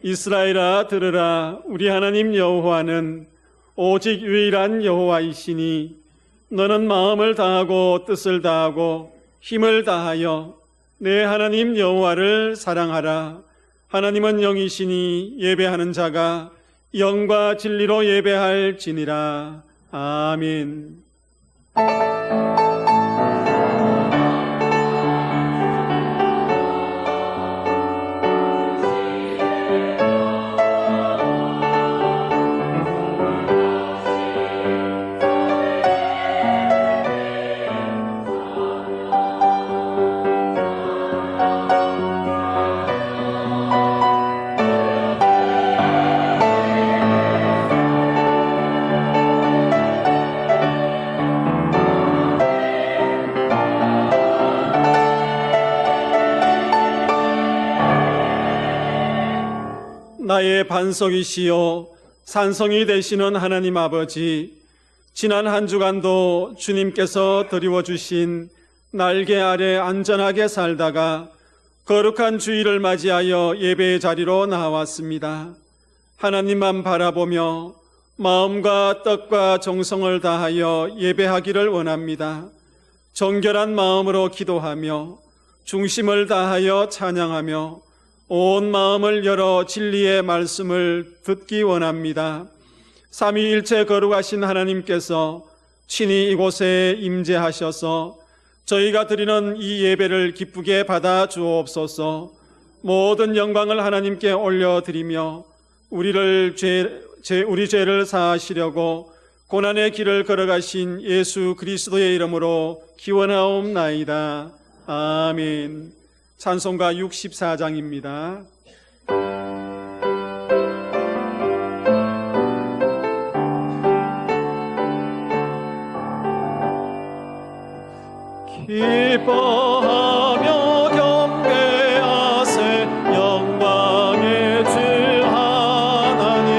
이스라엘아 들으라. 우리 하나님 여호와는 오직 유일한 여호와이시니 너는 마음을 다하고 뜻을 다하고 힘을 다하여 내 하나님 여호와를 사랑하라. 하나님은 영이시니 예배하는 자가 영과 진리로 예배할지니라. 아멘. 나의 반석이시요 산성이 되시는 하나님 아버지, 지난 한 주간도 주님께서 드리워 주신 날개 아래 안전하게 살다가 거룩한 주일을 맞이하여 예배의 자리로 나왔습니다. 하나님만 바라보며 마음과 뜻과 정성을 다하여 예배하기를 원합니다. 정결한 마음으로 기도하며 중심을 다하여 찬양하며 온 마음을 열어 진리의 말씀을 듣기 원합니다. 삼위일체 거룩하신 하나님께서 친히 이곳에 임재하셔서 저희가 드리는 이 예배를 기쁘게 받아 주옵소서. 모든 영광을 하나님께 올려드리며 우리 죄를 사하시려고 고난의 길을 걸어가신 예수 그리스도의 이름으로 기원하옵나이다. 아멘. 찬송가 64장입니다. 기뻐하며 경배하세 영광의 주 하나님.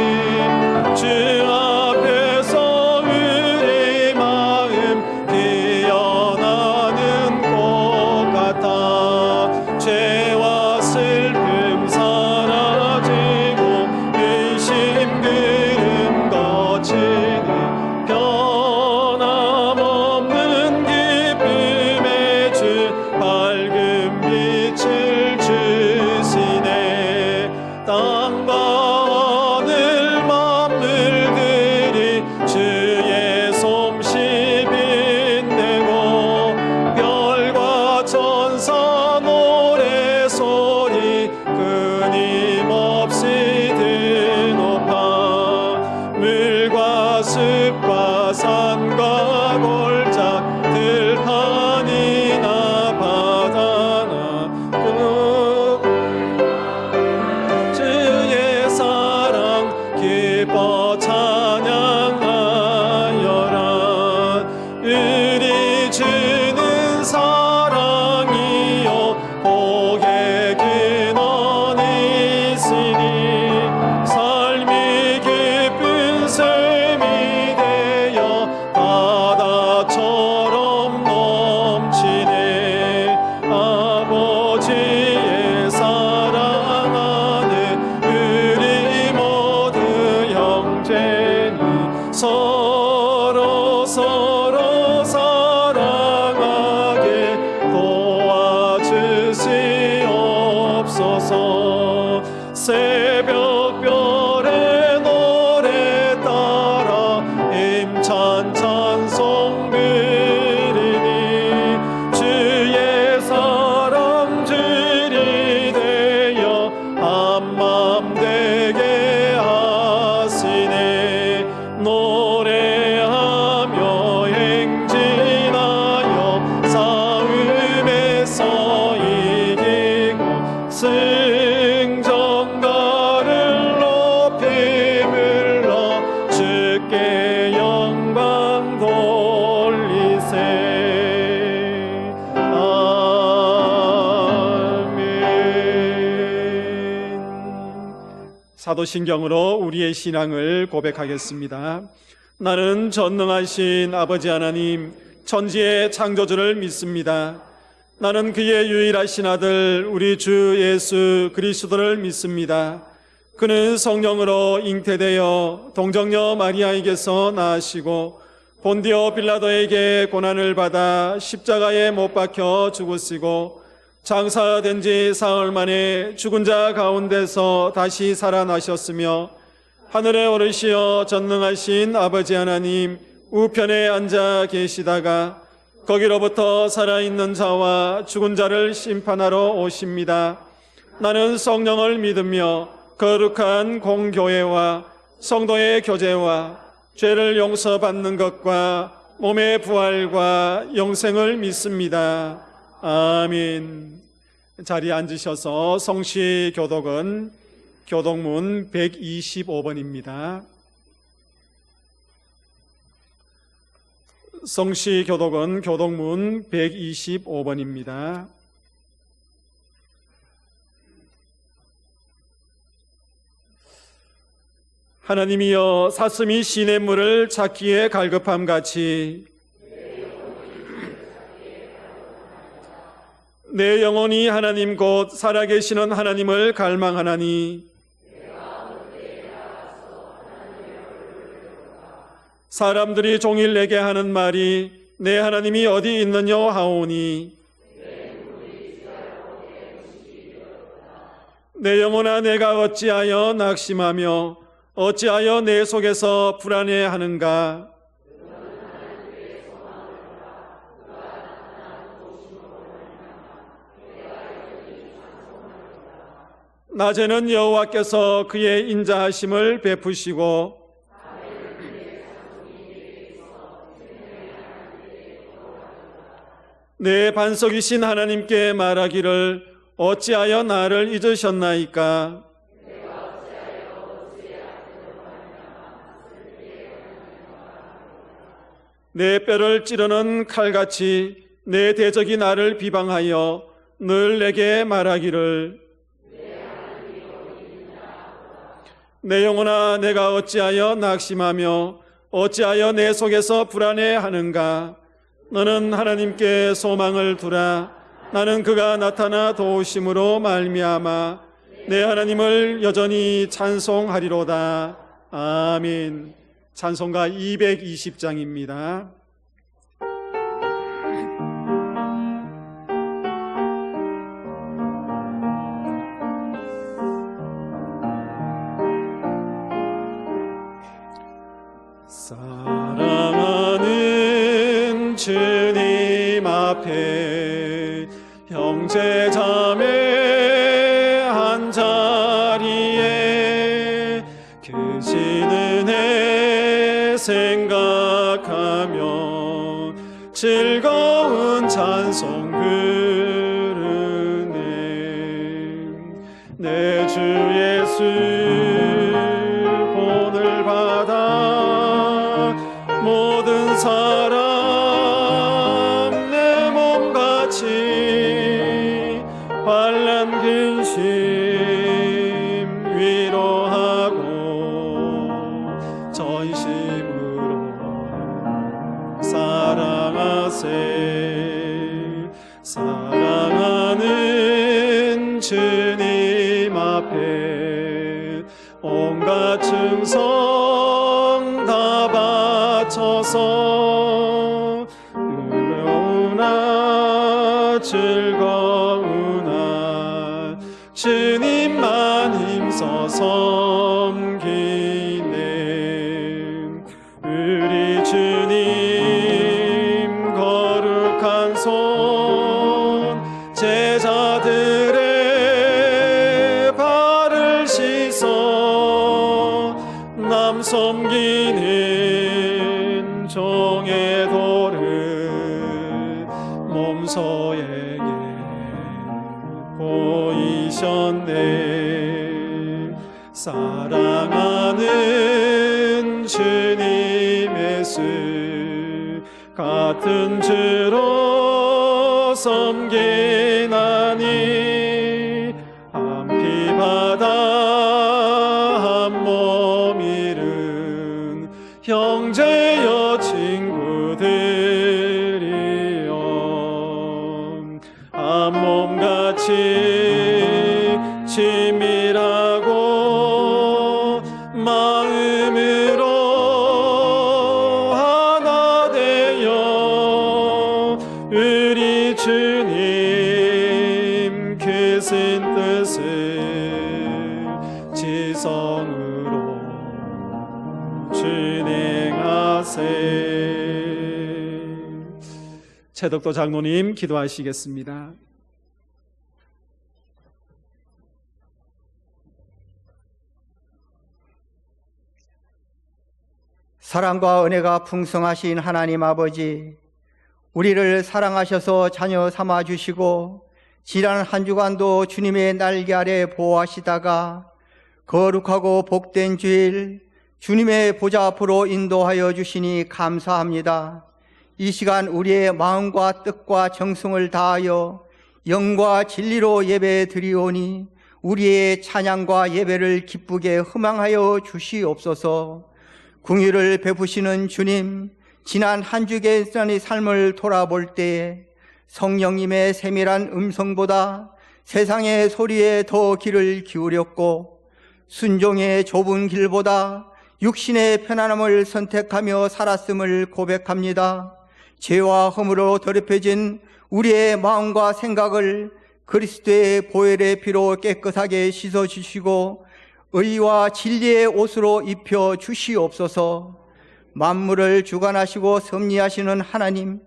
주 앞에서 우리 마음 피어나는 꽃 같아. 죄와 슬픔 사라지고 의심 그름 거치니 변함없는 기쁨의 주 밝은 빛을 주시네. 땅과 하늘 만물들이 주의 솜씨 빛내고 별과 천사 노래 소리 끊임없이 드높아. 물과 숲과 산과 골짝 들판이나 바다나 주의 사랑 기뻐 찬양하여라. 우리 주는 사랑이요 복의 근원이 있으니 삶이 기쁜 샘이 되어 바다처럼 넘치네. 아버지의 사랑하는 우리 모두 형제니 서로 사랑하게 도와주시옵소서. 새벽별의 노래 따라 힘찬 찬송 부르니 주의 사랑 줄이 되어 한맘 되게 하시네. 노래하며 행진하여 싸움에서 이기고 승전가를 높이 불러 주께 영광 돌리세. 아멘. 사도신경으로 우리의 신앙을 고백하겠습니다. 나는 전능하신 아버지 하나님 천지의 창조주를 믿습니다. 나는 그의 유일하신 아들 우리 주 예수 그리스도를 믿습니다. 그는 성령으로 잉태되어 동정녀 마리아에게서 나시고 본디오 빌라도에게 고난을 받아 십자가에 못 박혀 죽으시고 장사된 지 사흘 만에 죽은 자 가운데서 다시 살아나셨으며 하늘에 오르시어 전능하신 아버지 하나님 우편에 앉아 계시다가 거기로부터 살아있는 자와 죽은 자를 심판하러 오십니다. 나는 성령을 믿으며 거룩한 공교회와 성도의 교제와 죄를 용서받는 것과 몸의 부활과 영생을 믿습니다. 아멘. 자리에 앉으셔서 성시 교독은 교독문 125번입니다. 성시 교독은 교독문 125번입니다. 하나님이여 사슴이 시냇물을 찾기에 갈급함 같이 내 영혼이 하나님 곧 살아계시는 하나님을 갈망하나니 사람들이 종일 내게 하는 말이 내 하나님이 어디 있느냐 하오니 내 영혼아 내가 어찌하여 낙심하며 어찌하여 내 속에서 불안해하는가. 낮에는 여호와께서 그의 인자하심을 베푸시고 내 반석이신 하나님께 말하기를 어찌하여 나를 잊으셨나이까. 내 뼈를 찌르는 칼같이 내 대적이 나를 비방하여 늘 내게 말하기를 내 영혼아 내가 어찌하여 낙심하며 어찌하여 내 속에서 불안해하는가. 너는 하나님께 소망을 두라. 나는 그가 나타나 도우심으로 말미암아 내 하나님을 여전히 찬송하리로다. 아멘. 찬송가 220장입니다. 사랑하는 주님 앞에 형제 자매 한자리에 계시는 해 생각하며 즐거운 찬송 부르네. 내 주 예수 본을 받아 모든 사람 내 몸같이 환난 근심 위로하고 전심으로 사랑하세. 사랑하는 주님 앞에 온갖 충성 다 바쳐서 의로우나 즐거우나 주님만 힘써 섬기네. 우리 주님 거룩한 손 제자들의 발을 씻어 남 섬기는 종의 도를 몸소에게 보이셨네. 사랑하는 주님 예수 같은 주로 섬기나니 한 피 바다 한 몸 이룬 형제여 친구들이여 한 몸같이 친밀하고 지성으로 진행하세. 최덕도 장로님 기도하시겠습니다. 사랑과 은혜가 풍성하신 하나님 아버지, 우리를 사랑하셔서 자녀 삼아 주시고 지난 한 주간도 주님의 날개 아래 보호하시다가 거룩하고 복된 주일 주님의 보좌 앞으로 인도하여 주시니 감사합니다. 이 시간 우리의 마음과 뜻과 정성을 다하여 영과 진리로 예배 드리오니 우리의 찬양과 예배를 기쁘게 흠앙하여 주시옵소서. 긍휼을 베푸시는 주님, 지난 한 주간의 삶을 돌아볼 때에 성령님의 세밀한 음성보다 세상의 소리에 더 귀를 기울였고 순종의 좁은 길보다 육신의 편안함을 선택하며 살았음을 고백합니다. 죄와 허물로 더럽혀진 우리의 마음과 생각을 그리스도의 보혈의 피로 깨끗하게 씻어주시고 의와 진리의 옷으로 입혀 주시옵소서. 만물을 주관하시고 섭리하시는 하나님,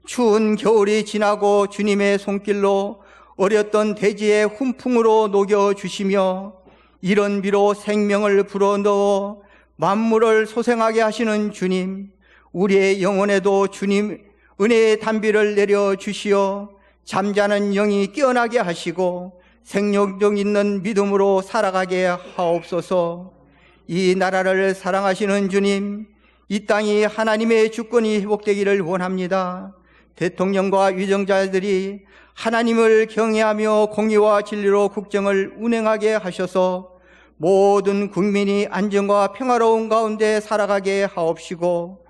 추운 겨울이 지나고 주님의 손길로 어렸던 대지의 훈풍으로 녹여주시며 이런 비로 생명을 불어넣어 만물을 소생하게 하시는 주님, 우리의 영혼에도 주님 은혜의 단비를 내려주시어 잠자는 영이 깨어나게 하시고 생명력 있는 믿음으로 살아가게 하옵소서. 이 나라를 사랑하시는 주님, 이 땅이 하나님의 주권이 회복되기를 원합니다. 대통령과 위정자들이 하나님을 경외하며 공의와 진리로 국정을 운행하게 하셔서 모든 국민이 안정과 평화로운 가운데 살아가게 하옵시고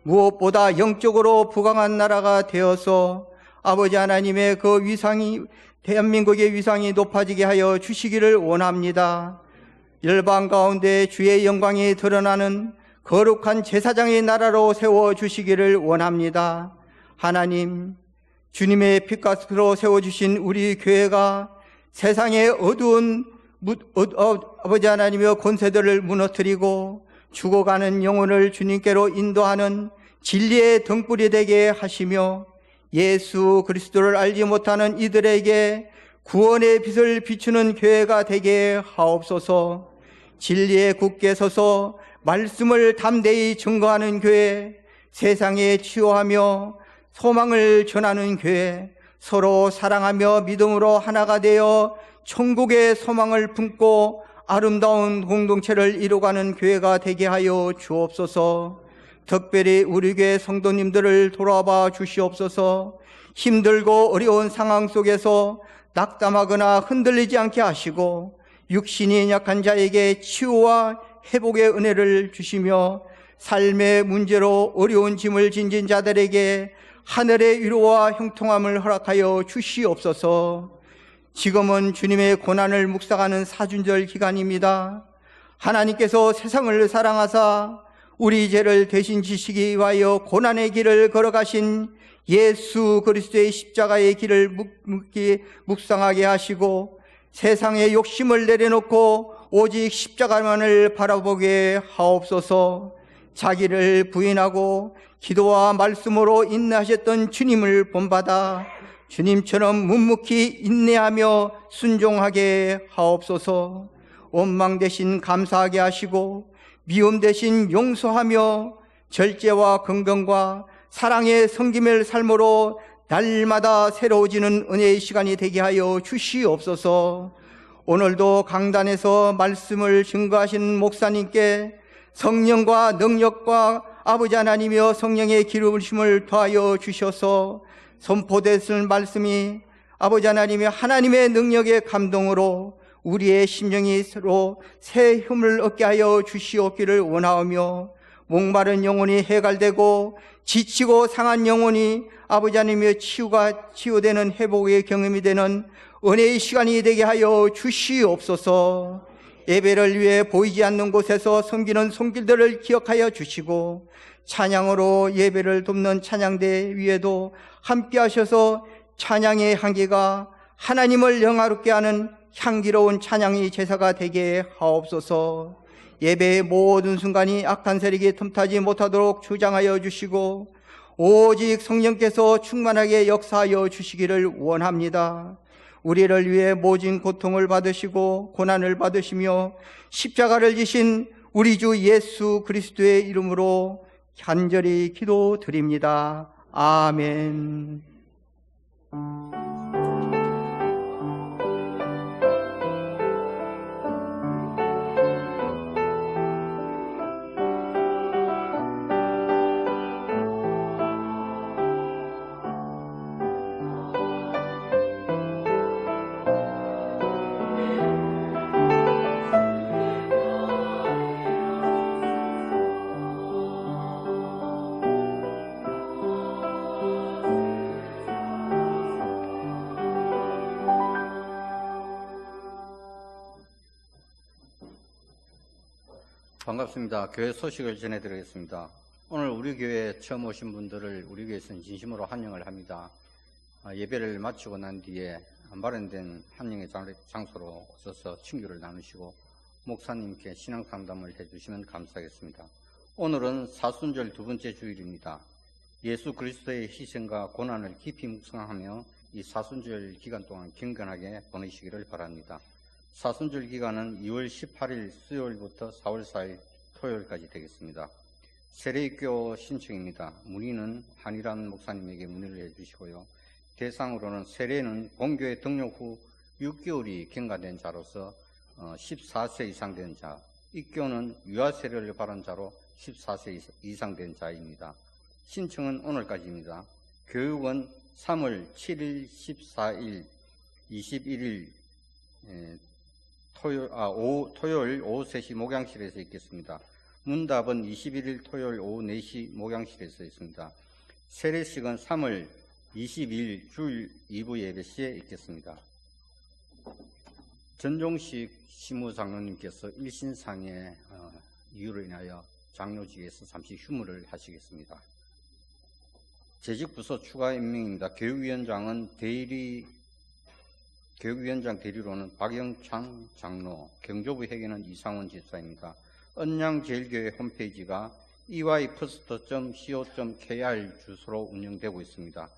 무엇보다 영적으로 부강한 나라가 되어서 아버지 하나님의 그 위상이, 대한민국의 위상이 높아지게 하여 주시기를 원합니다. 열방 가운데 주의 영광이 드러나는 거룩한 제사장의 나라로 세워주시기를 원합니다. 하나님, 주님의 빛가스로 세워주신 우리 교회가 세상의 어두운 아버지 하나님의 권세들을 무너뜨리고 죽어가는 영혼을 주님께로 인도하는 진리의 등불이 되게 하시며 예수 그리스도를 알지 못하는 이들에게 구원의 빛을 비추는 교회가 되게 하옵소서. 진리에 굳게 서서 말씀을 담대히 증거하는 교회, 세상에 치유하며 소망을 전하는 교회, 서로 사랑하며 믿음으로 하나가 되어 천국의 소망을 품고 아름다운 공동체를 이루어가는 교회가 되게 하여 주옵소서. 특별히 우리 교회 성도님들을 돌아봐 주시옵소서. 힘들고 어려운 상황 속에서 낙담하거나 흔들리지 않게 하시고 육신이 약한 자에게 치유와 회복의 은혜를 주시며 삶의 문제로 어려운 짐을 진진 자들에게 하늘의 위로와 형통함을 허락하여 주시옵소서. 지금은 주님의 고난을 묵상하는 사순절 기간입니다. 하나님께서 세상을 사랑하사 우리 죄를 대신 지시기 위하여 고난의 길을 걸어가신 예수 그리스도의 십자가의 길을 묵상하게 하시고 세상의 욕심을 내려놓고 오직 십자가만을 바라보게 하옵소서. 자기를 부인하고 기도와 말씀으로 인내하셨던 주님을 본받아 주님처럼 묵묵히 인내하며 순종하게 하옵소서. 원망 대신 감사하게 하시고 미움 대신 용서하며 절제와 긍정과 사랑의 섬김의 삶으로 날마다 새로워지는 은혜의 시간이 되게 하여 주시옵소서. 오늘도 강단에서 말씀을 증거하신 목사님께 성령과 능력과 아버지 하나님이여 성령의 기름부심을 더하여 주셔서 선포됐을 말씀이 아버지 하나님의 하나님의 능력의 감동으로 우리의 심령이 서로 새 힘을 얻게 하여 주시옵기를 원하오며 목마른 영혼이 해갈되고 지치고 상한 영혼이 아버지 하나님의 치유되는 회복의 경험이 되는 은혜의 시간이 되게 하여 주시옵소서. 예배를 위해 보이지 않는 곳에서 섬기는 손길들을 기억하여 주시고 찬양으로 예배를 돕는 찬양대 위에도 함께 하셔서 찬양의 향기가 하나님을 영화롭게 하는 향기로운 찬양이 제사가 되게 하옵소서. 예배의 모든 순간이 악한 세력이 틈타지 못하도록 주장하여 주시고 오직 성령께서 충만하게 역사하여 주시기를 원합니다. 우리를 위해 모진 고통을 받으시고 고난을 받으시며 십자가를 지신 우리 주 예수 그리스도의 이름으로 간절히 기도드립니다. 아멘. 반갑습니다. 교회 소식을 전해드리겠습니다. 오늘 우리 교회에 처음 오신 분들을 우리 교회에서는 진심으로 환영을 합니다. 예배를 마치고 난 뒤에 마련된 환영의 장소로 오셔서 친교를 나누시고 목사님께 신앙 상담을 해주시면 감사하겠습니다. 오늘은 사순절 두 번째 주일입니다. 예수 그리스도의 희생과 고난을 깊이 묵상하며 이 사순절 기간 동안 경건하게 보내시기를 바랍니다. 사순절 기간은 2월 18일 수요일부터 4월 4일 토요일까지 되겠습니다. 세례교 신청입니다. 문의는 한일환 목사님에게 문의를 해주시고요. 대상으로는 세례는 본교에 등록 후 6개월이 경과된 자로서 14세 이상 된 자, 입교는 유아세례를 받은 자로 14세 이상 된 자입니다. 신청은 오늘까지입니다. 교육은 3월 7일, 14일, 21일 토요일 오후 3시 목양실에서 있겠습니다. 문답은 21일 토요일 오후 4시 목양실에서 있습니다. 세례식은 3월 22일 주일 2부 예배 시에 있겠습니다. 전종식 시무장로님께서 일신상의 이유로 인하여 장로직에서 잠시 휴무를 하시겠습니다. 재직부서 추가 임명입니다. 교육위원장 대리로는 박영창 장로, 경조부 회계는 이상원 집사입니다. 언양제일교회 홈페이지가 eypost.co.kr 주소로 운영되고 있습니다.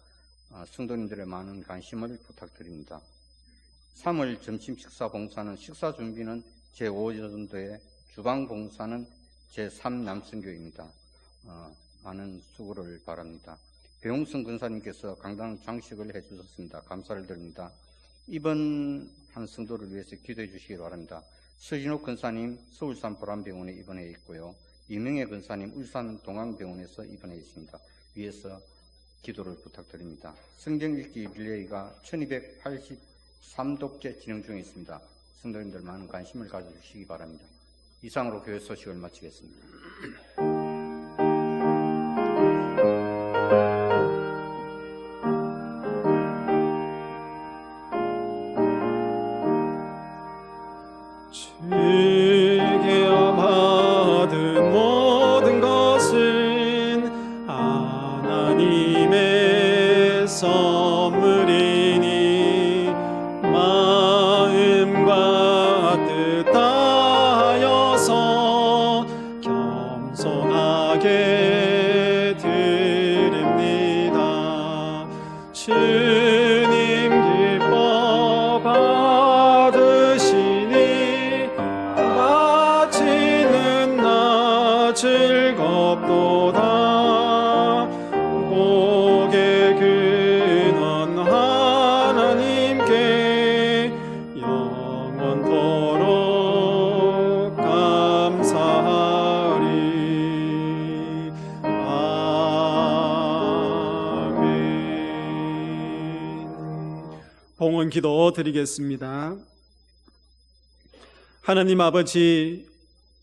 성도님들의 많은 관심을 부탁드립니다. 3월 점심 식사 봉사는 식사 준비는 제5전도회, 주방 봉사는 제3남성교입니다. 많은 수고를 바랍니다. 배용성 근사님께서 강당 장식을 해주셨습니다. 감사를 드립니다. 이번 한 성도를 위해서 기도해 주시기 바랍니다. 서진옥 근사님 서울산 보람병원에 입원해 있고요. 이명애 근사님 울산 동안병원에서 입원해 있습니다. 위에서 기도를 부탁드립니다. 성경 읽기 릴레이가 1283독째 진행 중에 있습니다. 성도님들 많은 관심을 가져주시기 바랍니다. 이상으로 교회 소식을 마치겠습니다. 받은 모든 것은 하나님의 선물이니 마음과 뜻 다하여서 겸손하게 드립니다. 주님 기뻐 받으시니 바치는 나 즐겁도다. 복의 근원 하나님께 영원토록 감사하리. 아멘. 봉헌 기도 드리겠습니다. 하나님 아버지,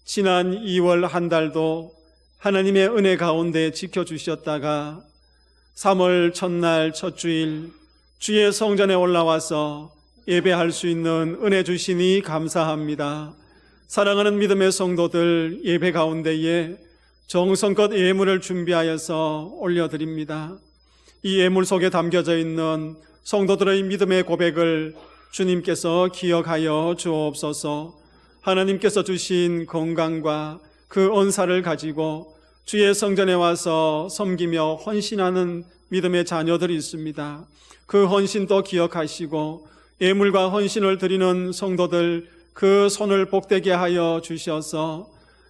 지난 2월 한 달도 하나님의 은혜 가운데 지켜주셨다가 3월 첫날 첫 주일 주의 성전에 올라와서 예배할 수 있는 은혜 주시니 감사합니다. 사랑하는 믿음의 성도들, 예배 가운데에 정성껏 예물을 준비하여서 올려드립니다. 이 예물 속에 담겨져 있는 성도들의 믿음의 고백을 주님께서 기억하여 주옵소서. 하나님께서 주신 건강과 그 언사를 가지고 주의 성전에 와서 섬기며 헌신하는 믿음의 자녀들이 있습니다. 그 헌신도 기억하시고 예물과 헌신을 드리는 성도들 그 손을 복되게 하여 주셔서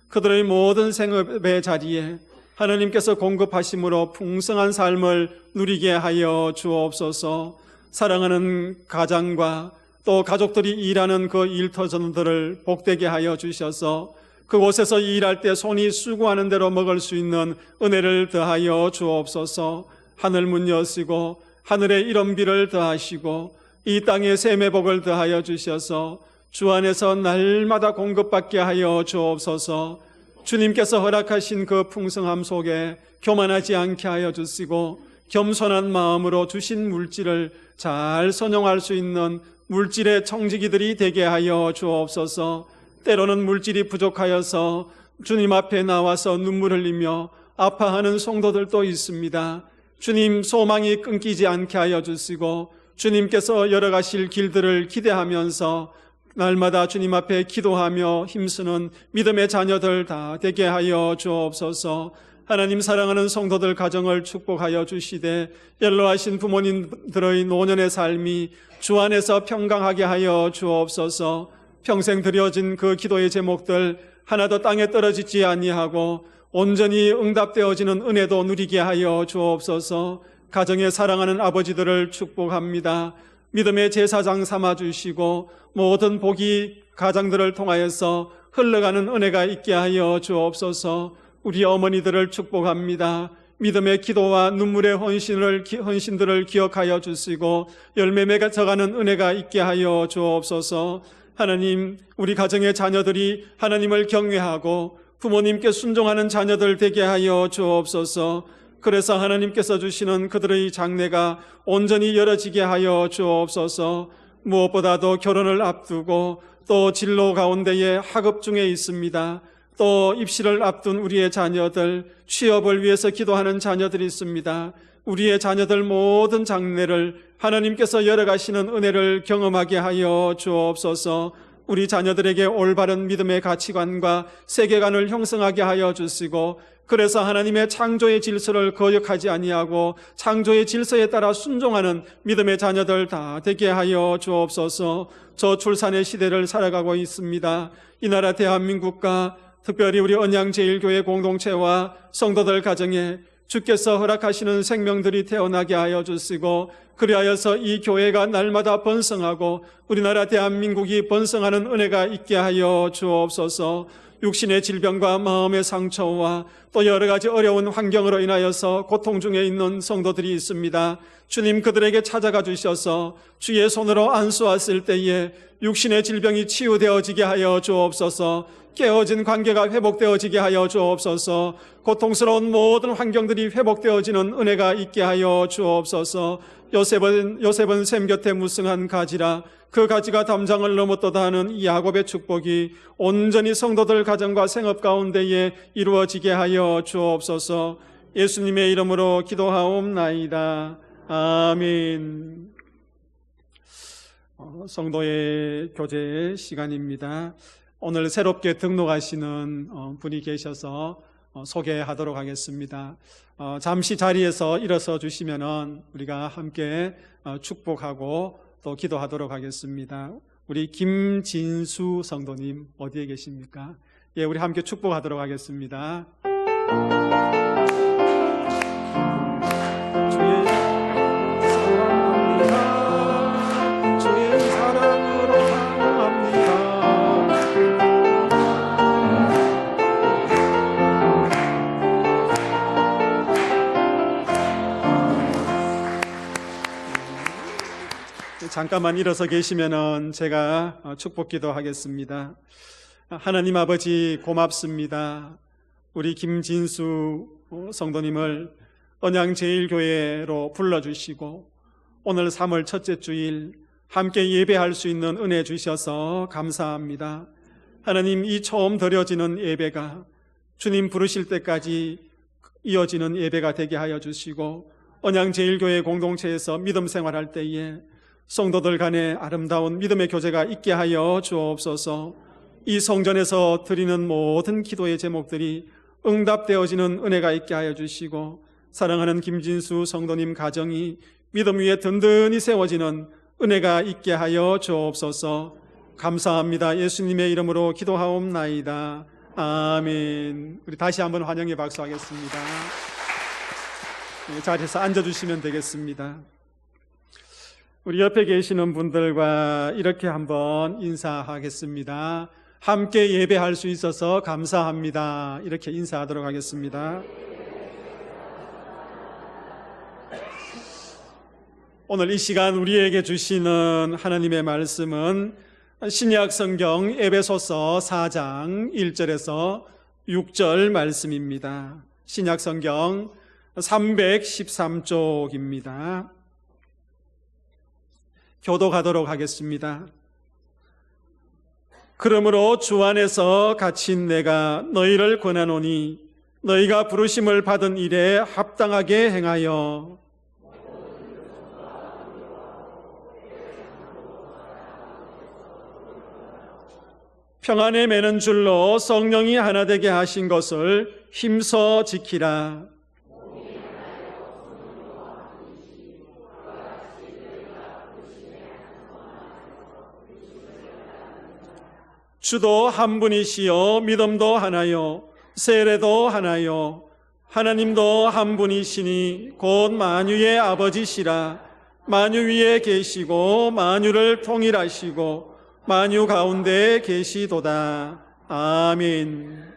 그들의 모든 생업의 자리에 하나님께서 공급하심으로 풍성한 삶을 누리게 하여 주옵소서. 사랑하는 가장과 또 가족들이 일하는 그 일터전들을 복되게 하여 주셔서 그곳에서 일할 때 손이 수고하는 대로 먹을 수 있는 은혜를 더하여 주옵소서. 하늘 문 여시고 하늘의 이른비를 더하시고 이 땅에 샘의 복을 더하여 주셔서 주 안에서 날마다 공급받게 하여 주옵소서. 주님께서 허락하신 그 풍성함 속에 교만하지 않게 하여 주시고 겸손한 마음으로 주신 물질을 잘 선용할 수 있는 물질의 청지기들이 되게 하여 주옵소서. 때로는 물질이 부족하여서 주님 앞에 나와서 눈물 흘리며 아파하는 성도들도 있습니다. 주님 소망이 끊기지 않게 하여 주시고 주님께서 열어가실 길들을 기대하면서 날마다 주님 앞에 기도하며 힘쓰는 믿음의 자녀들 다 되게 하여 주옵소서. 하나님 사랑하는 성도들 가정을 축복하여 주시되 연로하신 부모님들의 노년의 삶이 주 안에서 평강하게 하여 주옵소서. 평생 드려진 그 기도의 제목들 하나도 땅에 떨어지지 아니하고 온전히 응답되어지는 은혜도 누리게 하여 주옵소서. 가정에 사랑하는 아버지들을 축복합니다. 믿음의 제사장 삼아주시고 모든 복이 가장들을 통하여서 흘러가는 은혜가 있게 하여 주옵소서. 우리 어머니들을 축복합니다. 믿음의 기도와 눈물의 헌신들을 기억하여 주시고 열매 맺어가는 은혜가 있게 하여 주옵소서. 하나님, 우리 가정의 자녀들이 하나님을 경외하고 부모님께 순종하는 자녀들 되게 하여 주옵소서. 그래서 하나님께서 주시는 그들의 장래가 온전히 열어지게 하여 주옵소서. 무엇보다도 결혼을 앞두고 또 진로 가운데에 학업 중에 있습니다. 또 입시를 앞둔 우리의 자녀들, 취업을 위해서 기도하는 자녀들이 있습니다. 우리의 자녀들 모든 장래를 하나님께서 열어가시는 은혜를 경험하게 하여 주옵소서. 우리 자녀들에게 올바른 믿음의 가치관과 세계관을 형성하게 하여 주시고 그래서 하나님의 창조의 질서를 거역하지 아니하고 창조의 질서에 따라 순종하는 믿음의 자녀들 다 되게 하여 주옵소서. 저출산의 시대를 살아가고 있습니다. 이 나라 대한민국과 특별히 우리 언양제일교회 공동체와 성도들 가정에 주께서 허락하시는 생명들이 태어나게 하여 주시고 그리하여서 이 교회가 날마다 번성하고 우리나라 대한민국이 번성하는 은혜가 있게 하여 주옵소서. 육신의 질병과 마음의 상처와 또 여러 가지 어려운 환경으로 인하여서 고통 중에 있는 성도들이 있습니다. 주님 그들에게 찾아가 주셔서 주의 손으로 안수하실 때에 육신의 질병이 치유되어지게 하여 주옵소서. 깨어진 관계가 회복되어지게 하여 주옵소서. 고통스러운 모든 환경들이 회복되어지는 은혜가 있게 하여 주옵소서. 요셉은 샘 곁에 무성한 가지라 그 가지가 담장을 넘었도다 하는 이 야곱의 축복이 온전히 성도들 가정과 생업 가운데에 이루어지게 하여 주옵소서. 예수님의 이름으로 기도하옵나이다. 아멘. 성도의 교제 시간입니다. 오늘 새롭게 등록하시는 분이 계셔서 소개하도록 하겠습니다. 잠시 자리에서 일어서 주시면은 우리가 함께 축복하고 또 기도하도록 하겠습니다. 우리 김진수 성도님 어디에 계십니까? 예, 우리 함께 축복하도록 하겠습니다. 주의 사랑합니다. 주의 사랑으로 사랑합니다. 잠깐만 일어서 계시면은 제가 축복기도 하겠습니다. 하나님 아버지 고맙습니다. 우리 김진수 성도님을 언양제일교회로 불러주시고 오늘 3월 첫째 주일 함께 예배할 수 있는 은혜 주셔서 감사합니다. 하나님 이 처음 드려지는 예배가 주님 부르실 때까지 이어지는 예배가 되게 하여 주시고 언양제일교회 공동체에서 믿음 생활할 때에 성도들 간에 아름다운 믿음의 교제가 있게 하여 주옵소서. 이 성전에서 드리는 모든 기도의 제목들이 응답되어지는 은혜가 있게 하여 주시고, 사랑하는 김진수 성도님 가정이 믿음 위에 든든히 세워지는 은혜가 있게 하여 주옵소서. 감사합니다. 예수님의 이름으로 기도하옵나이다. 아멘. 우리 다시 한번 환영의 박수하겠습니다. 자리에서 앉아주시면 되겠습니다. 우리 옆에 계시는 분들과 이렇게 한번 인사하겠습니다. 함께 예배할 수 있어서 감사합니다. 이렇게 인사하도록 하겠습니다. 오늘 이 시간 우리에게 주시는 하나님의 말씀은 신약 성경 에베소서 4장 1절에서 6절 말씀입니다. 신약 성경 313쪽입니다. 교독하도록 하겠습니다. 그러므로 주 안에서 갇힌 내가 너희를 권하노니 너희가 부르심을 받은 일에 합당하게 행하여 평안에 매는 줄로 성령이 하나 되게 하신 것을 힘써 지키라. 주도 한 분이시요 믿음도 하나요 세례도 하나요 하나님도 한 분이시니 곧 만유의 아버지시라. 만유 위에 계시고 만유를 통일하시고 만유 가운데 계시도다. 아멘.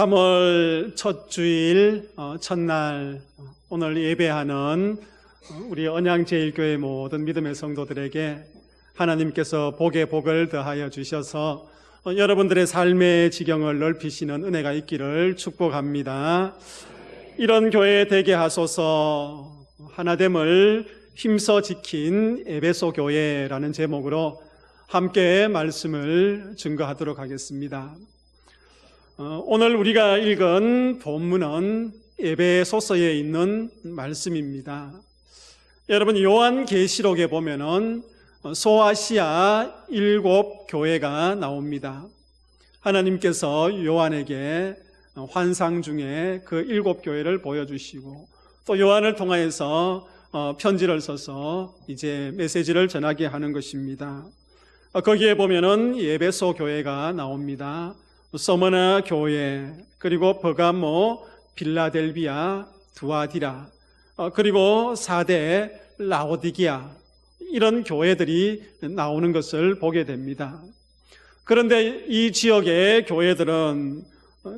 3월 첫 주일 첫날 오늘 예배하는 우리 언양제일교회 모든 믿음의 성도들에게 하나님께서 복에 복을 더하여 주셔서 여러분들의 삶의 지경을 넓히시는 은혜가 있기를 축복합니다. 이런 교회 되게 하소서. 하나됨을 힘써 지킨 에베소 교회라는 제목으로 함께 말씀을 증거하도록 하겠습니다. 오늘 우리가 읽은 본문은 에베소서에 있는 말씀입니다. 여러분, 요한계시록에 보면은 소아시아 7 교회가 나옵니다. 하나님께서 요한에게 환상 중에 그 7 교회를 보여주시고 또 요한을 통하여서 편지를 써서 이제 메시지를 전하게 하는 것입니다. 거기에 보면은 에베소 교회가 나옵니다. 서머나 교회, 그리고 버가모, 빌라델비아, 두아디라, 그리고 사대, 라오디기아, 이런 교회들이 나오는 것을 보게 됩니다. 그런데 이 지역의 교회들은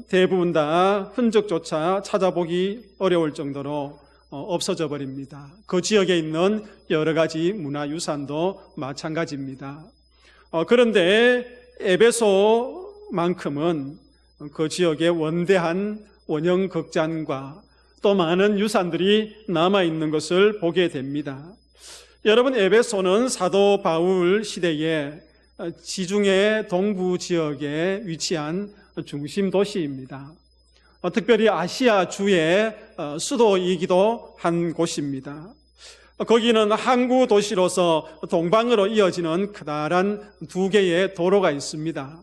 대부분 다 흔적조차 찾아보기 어려울 정도로 없어져 버립니다. 그 지역에 있는 여러 가지 문화유산도 마찬가지입니다. 그런데 에베소만큼은 그 지역에 원대한 원형극장과 또 많은 유산들이 남아있는 것을 보게 됩니다. 여러분, 에베소는 사도 바울 시대에 지중해 동부 지역에 위치한 중심 도시입니다. 특별히 아시아 주의 수도이기도 한 곳입니다. 거기는 항구 도시로서 동방으로 이어지는 커다란 2개의 도로가 있습니다.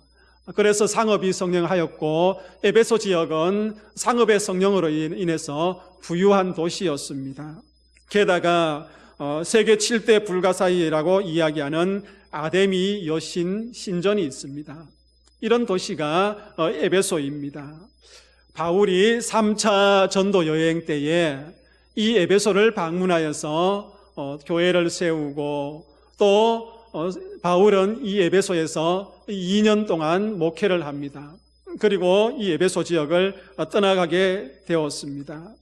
그래서 상업이 성령하였고 에베소 지역은 상업의 성령으로 인해서 부유한 도시였습니다. 게다가 세계 7대 불가사의라고 이야기하는 아데미 여신 신전이 있습니다. 이런 도시가 에베소입니다. 바울이 3차 전도 여행 때에 이 에베소를 방문하여서 교회를 세우고 또 바울은 이 에베소에서 2년 동안 목회를 합니다. 그리고 이 에베소 지역을 떠나가게 되었습니다.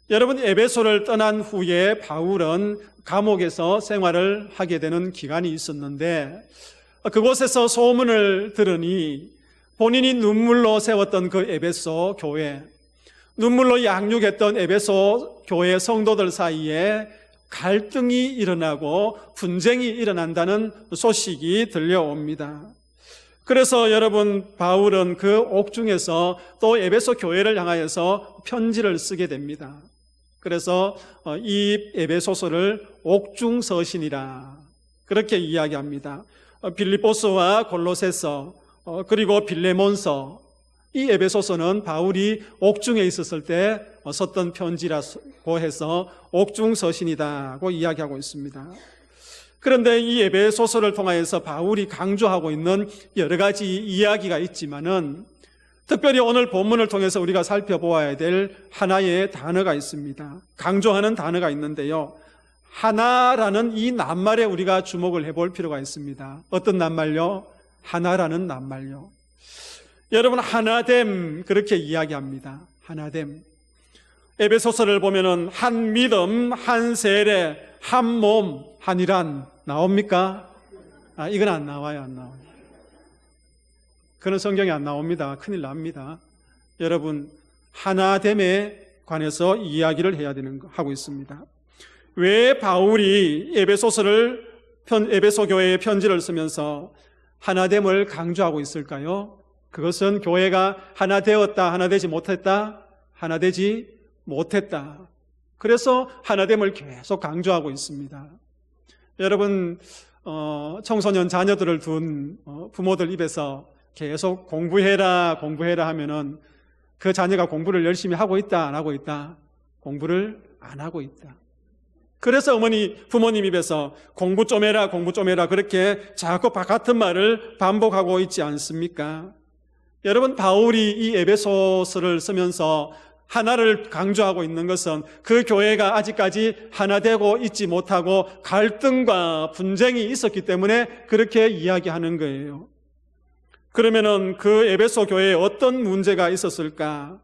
여러분, 에베소를 떠난 후에 바울은 감옥에서 생활을 하게 되는 기간이 있었는데 그곳에서 소문을 들으니 본인이 눈물로 세웠던 그 에베소 교회, 눈물로 양육했던 에베소 교회 성도들 사이에 갈등이 일어나고 분쟁이 일어난다는 소식이 들려옵니다. 그래서 여러분, 바울은 그 옥중에서 또 에베소 교회를 향하여서 편지를 쓰게 됩니다. 그래서 이 에베소서를 옥중서신이라 그렇게 이야기합니다. 빌립보서와 골로새서, 그리고 빌레몬서, 이 에베소서는 바울이 옥중에 있었을 때 썼던 편지라고 해서 옥중서신이다고 이야기하고 있습니다. 그런데 이 에베소서를 통하여서 바울이 강조하고 있는 여러 가지 이야기가 있지만은 특별히 오늘 본문을 통해서 우리가 살펴보아야 될 하나의 단어가 있습니다. 강조하는 단어가 있는데요. 하나라는 이 낱말에 우리가 주목을 해볼 필요가 있습니다. 어떤 낱말요? 하나라는 낱말요. 여러분, 하나됨, 그렇게 이야기합니다. 하나됨. 에베소서를 보면은 한 믿음, 한 세례, 한 몸, 한이란 나옵니까? 이건 안 나와요. 안 나와요. 그런 성경이 안 나옵니다. 큰일 납니다. 여러분, 하나됨에 관해서 이야기를 해야 하고 있습니다. 왜 바울이 에베소 교회에 편지를 쓰면서 하나됨을 강조하고 있을까요? 그것은 교회가 하나 되었다, 하나 되지 못했다, 하나 되지 못했다. 그래서 하나됨을 계속 강조하고 있습니다. 여러분, 청소년 자녀들을 둔 부모들 입에서 계속 공부해라 하면은 그 자녀가 공부를 열심히 하고 있다, 안 하고 있다? 공부를 안 하고 있다. 그래서 부모님 입에서 공부 좀 해라 그렇게 자꾸 같은 말을 반복하고 있지 않습니까? 여러분, 바울이 이 에베소서를 쓰면서 하나를 강조하고 있는 것은 그 교회가 아직까지 하나 되고 있지 못하고 갈등과 분쟁이 있었기 때문에 그렇게 이야기하는 거예요. 그러면은 그 에베소 교회에 어떤 문제가 있었을까?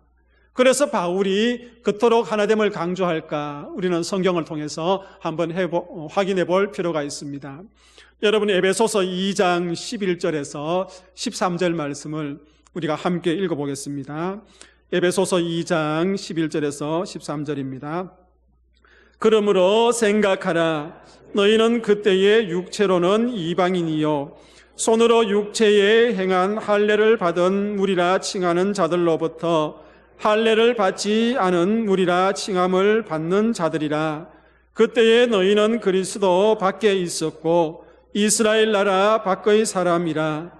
그래서 바울이 그토록 하나됨을 강조할까? 우리는 성경을 통해서 한번 확인해 볼 필요가 있습니다. 여러분, 에베소서 2장 11절에서 13절 말씀을 우리가 함께 읽어보겠습니다. 에베소서 2장 11절에서 13절입니다. 그러므로 생각하라. 너희는 그때의 육체로는 이방인이요 손으로 육체에 행한 할례를 받은 무리라 칭하는 자들로부터 할례를 받지 않은 무리라 칭함을 받는 자들이라. 그때에 너희는 그리스도 밖에 있었고 이스라엘 나라 밖의 사람이라.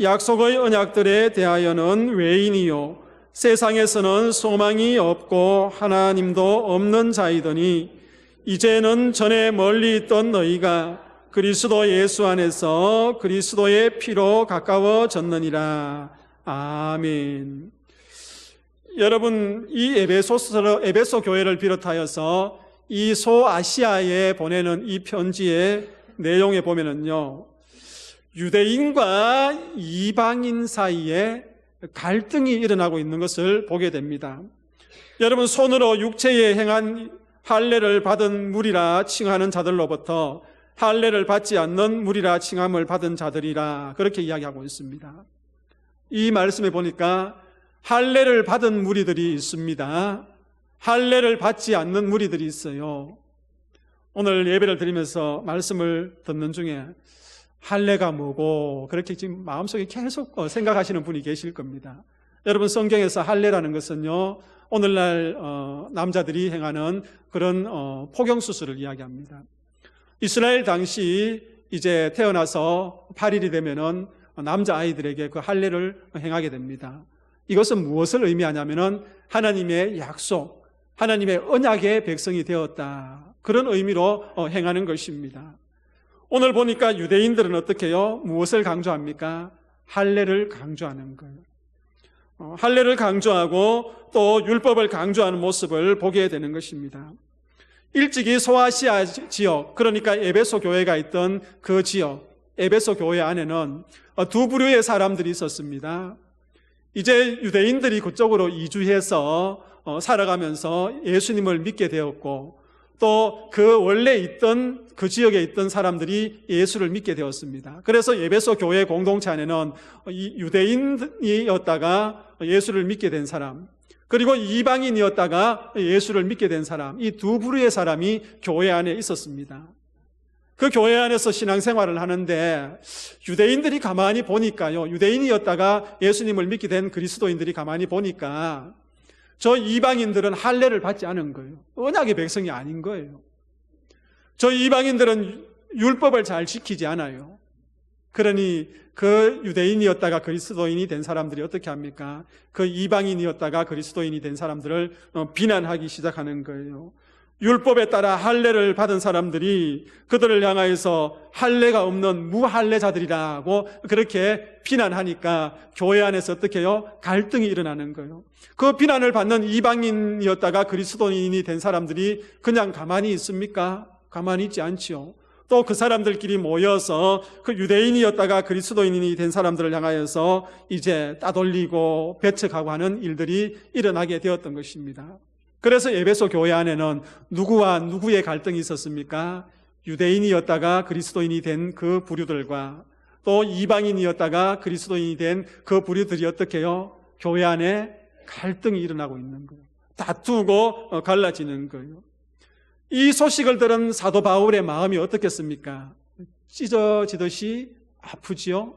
약속의 언약들에 대하여는 외인이요 세상에서는 소망이 없고 하나님도 없는 자이더니 이제는 전에 멀리 있던 너희가 그리스도 예수 안에서 그리스도의 피로 가까워졌느니라. 아멘. 여러분, 이 에베소 교회를 비롯하여서 이 소아시아에 보내는 이 편지의 내용에 보면은요, 유대인과 이방인 사이에 갈등이 일어나고 있는 것을 보게 됩니다. 여러분, 손으로 육체에 행한 할례를 받은 무리라 칭하는 자들로부터 할례를 받지 않는 무리라 칭함을 받은 자들이라, 그렇게 이야기하고 있습니다. 이 말씀에 보니까 할례를 받은 무리들이 있습니다. 할례를 받지 않는 무리들이 있어요. 오늘 예배를 드리면서 말씀을 듣는 중에 할례가 뭐고 그렇게 지금 마음속에 계속 생각하시는 분이 계실 겁니다. 여러분, 성경에서 할례라는 것은요, 오늘날 남자들이 행하는 그런 포경수술을 이야기합니다. 이스라엘 당시 이제 태어나서 8일이 되면은 남자아이들에게 그 할례를 행하게 됩니다. 이것은 무엇을 의미하냐면은 하나님의 약속, 하나님의 언약의 백성이 되었다, 그런 의미로 행하는 것입니다. 오늘 보니까 유대인들은 어떻게 해요? 무엇을 강조합니까? 할례를 강조하는 거예요. 할례를 강조하고 또 율법을 강조하는 모습을 보게 되는 것입니다. 일찍이 소아시아 지역, 그러니까 에베소 교회가 있던 그 지역, 에베소 교회 안에는 두 부류의 사람들이 있었습니다. 이제 유대인들이 그쪽으로 이주해서 살아가면서 예수님을 믿게 되었고, 또 그 원래 있던 그 지역에 있던 사람들이 예수를 믿게 되었습니다. 그래서 에베소 교회 공동체 안에는 유대인이었다가 예수를 믿게 된 사람, 그리고 이방인이었다가 예수를 믿게 된 사람, 이 두 부류의 사람이 교회 안에 있었습니다. 그 교회 안에서 신앙생활을 하는데 유대인들이 가만히 보니까요, 유대인이었다가 예수님을 믿게 된 그리스도인들이 가만히 보니까 저 이방인들은 할례를 받지 않은 거예요. 언약의 백성이 아닌 거예요. 저 이방인들은 율법을 잘 지키지 않아요. 그러니 그 유대인이었다가 그리스도인이 된 사람들이 어떻게 합니까? 그 이방인이었다가 그리스도인이 된 사람들을 비난하기 시작하는 거예요. 율법에 따라 할례를 받은 사람들이 그들을 향하여서 할례가 없는 무할례자들이라고 그렇게 비난하니까 교회 안에서 어떻게 해요? 갈등이 일어나는 거예요. 그 비난을 받는 이방인이었다가 그리스도인이 된 사람들이 그냥 가만히 있습니까? 가만히 있지 않지요. 또 그 사람들끼리 모여서 그 유대인이었다가 그리스도인이 된 사람들을 향하여서 이제 따돌리고 배척하고 하는 일들이 일어나게 되었던 것입니다. 그래서 에베소 교회 안에는 누구와 누구의 갈등이 있었습니까? 유대인이었다가 그리스도인이 된 그 부류들과 또 이방인이었다가 그리스도인이 된 그 부류들이 어떻게 해요? 교회 안에 갈등이 일어나고 있는 거예요. 다투고 갈라지는 거예요. 이 소식을 들은 사도 바울의 마음이 어떻겠습니까? 찢어지듯이 아프지요?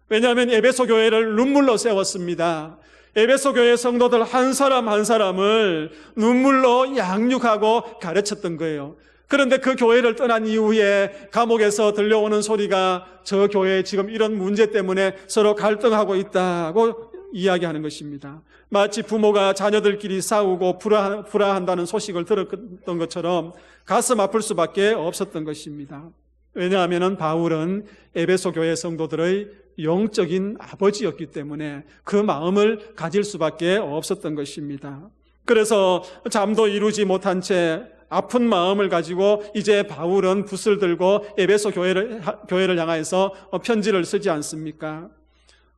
왜냐하면 에베소 교회를 눈물로 세웠습니다. 에베소 교회 성도들 한 사람 한 사람을 눈물로 양육하고 가르쳤던 거예요. 그런데 그 교회를 떠난 이후에 감옥에서 들려오는 소리가 저 교회에 지금 이런 문제 때문에 서로 갈등하고 있다고 이야기하는 것입니다. 마치 부모가 자녀들끼리 싸우고 불화한다는 소식을 들었던 것처럼 가슴 아플 수밖에 없었던 것입니다. 왜냐하면 바울은 에베소 교회 성도들의 영적인 아버지였기 때문에 그 마음을 가질 수밖에 없었던 것입니다. 그래서 잠도 이루지 못한 채 아픈 마음을 가지고 이제 바울은 붓을 들고 에베소 교회를 향하여서 편지를 쓰지 않습니까?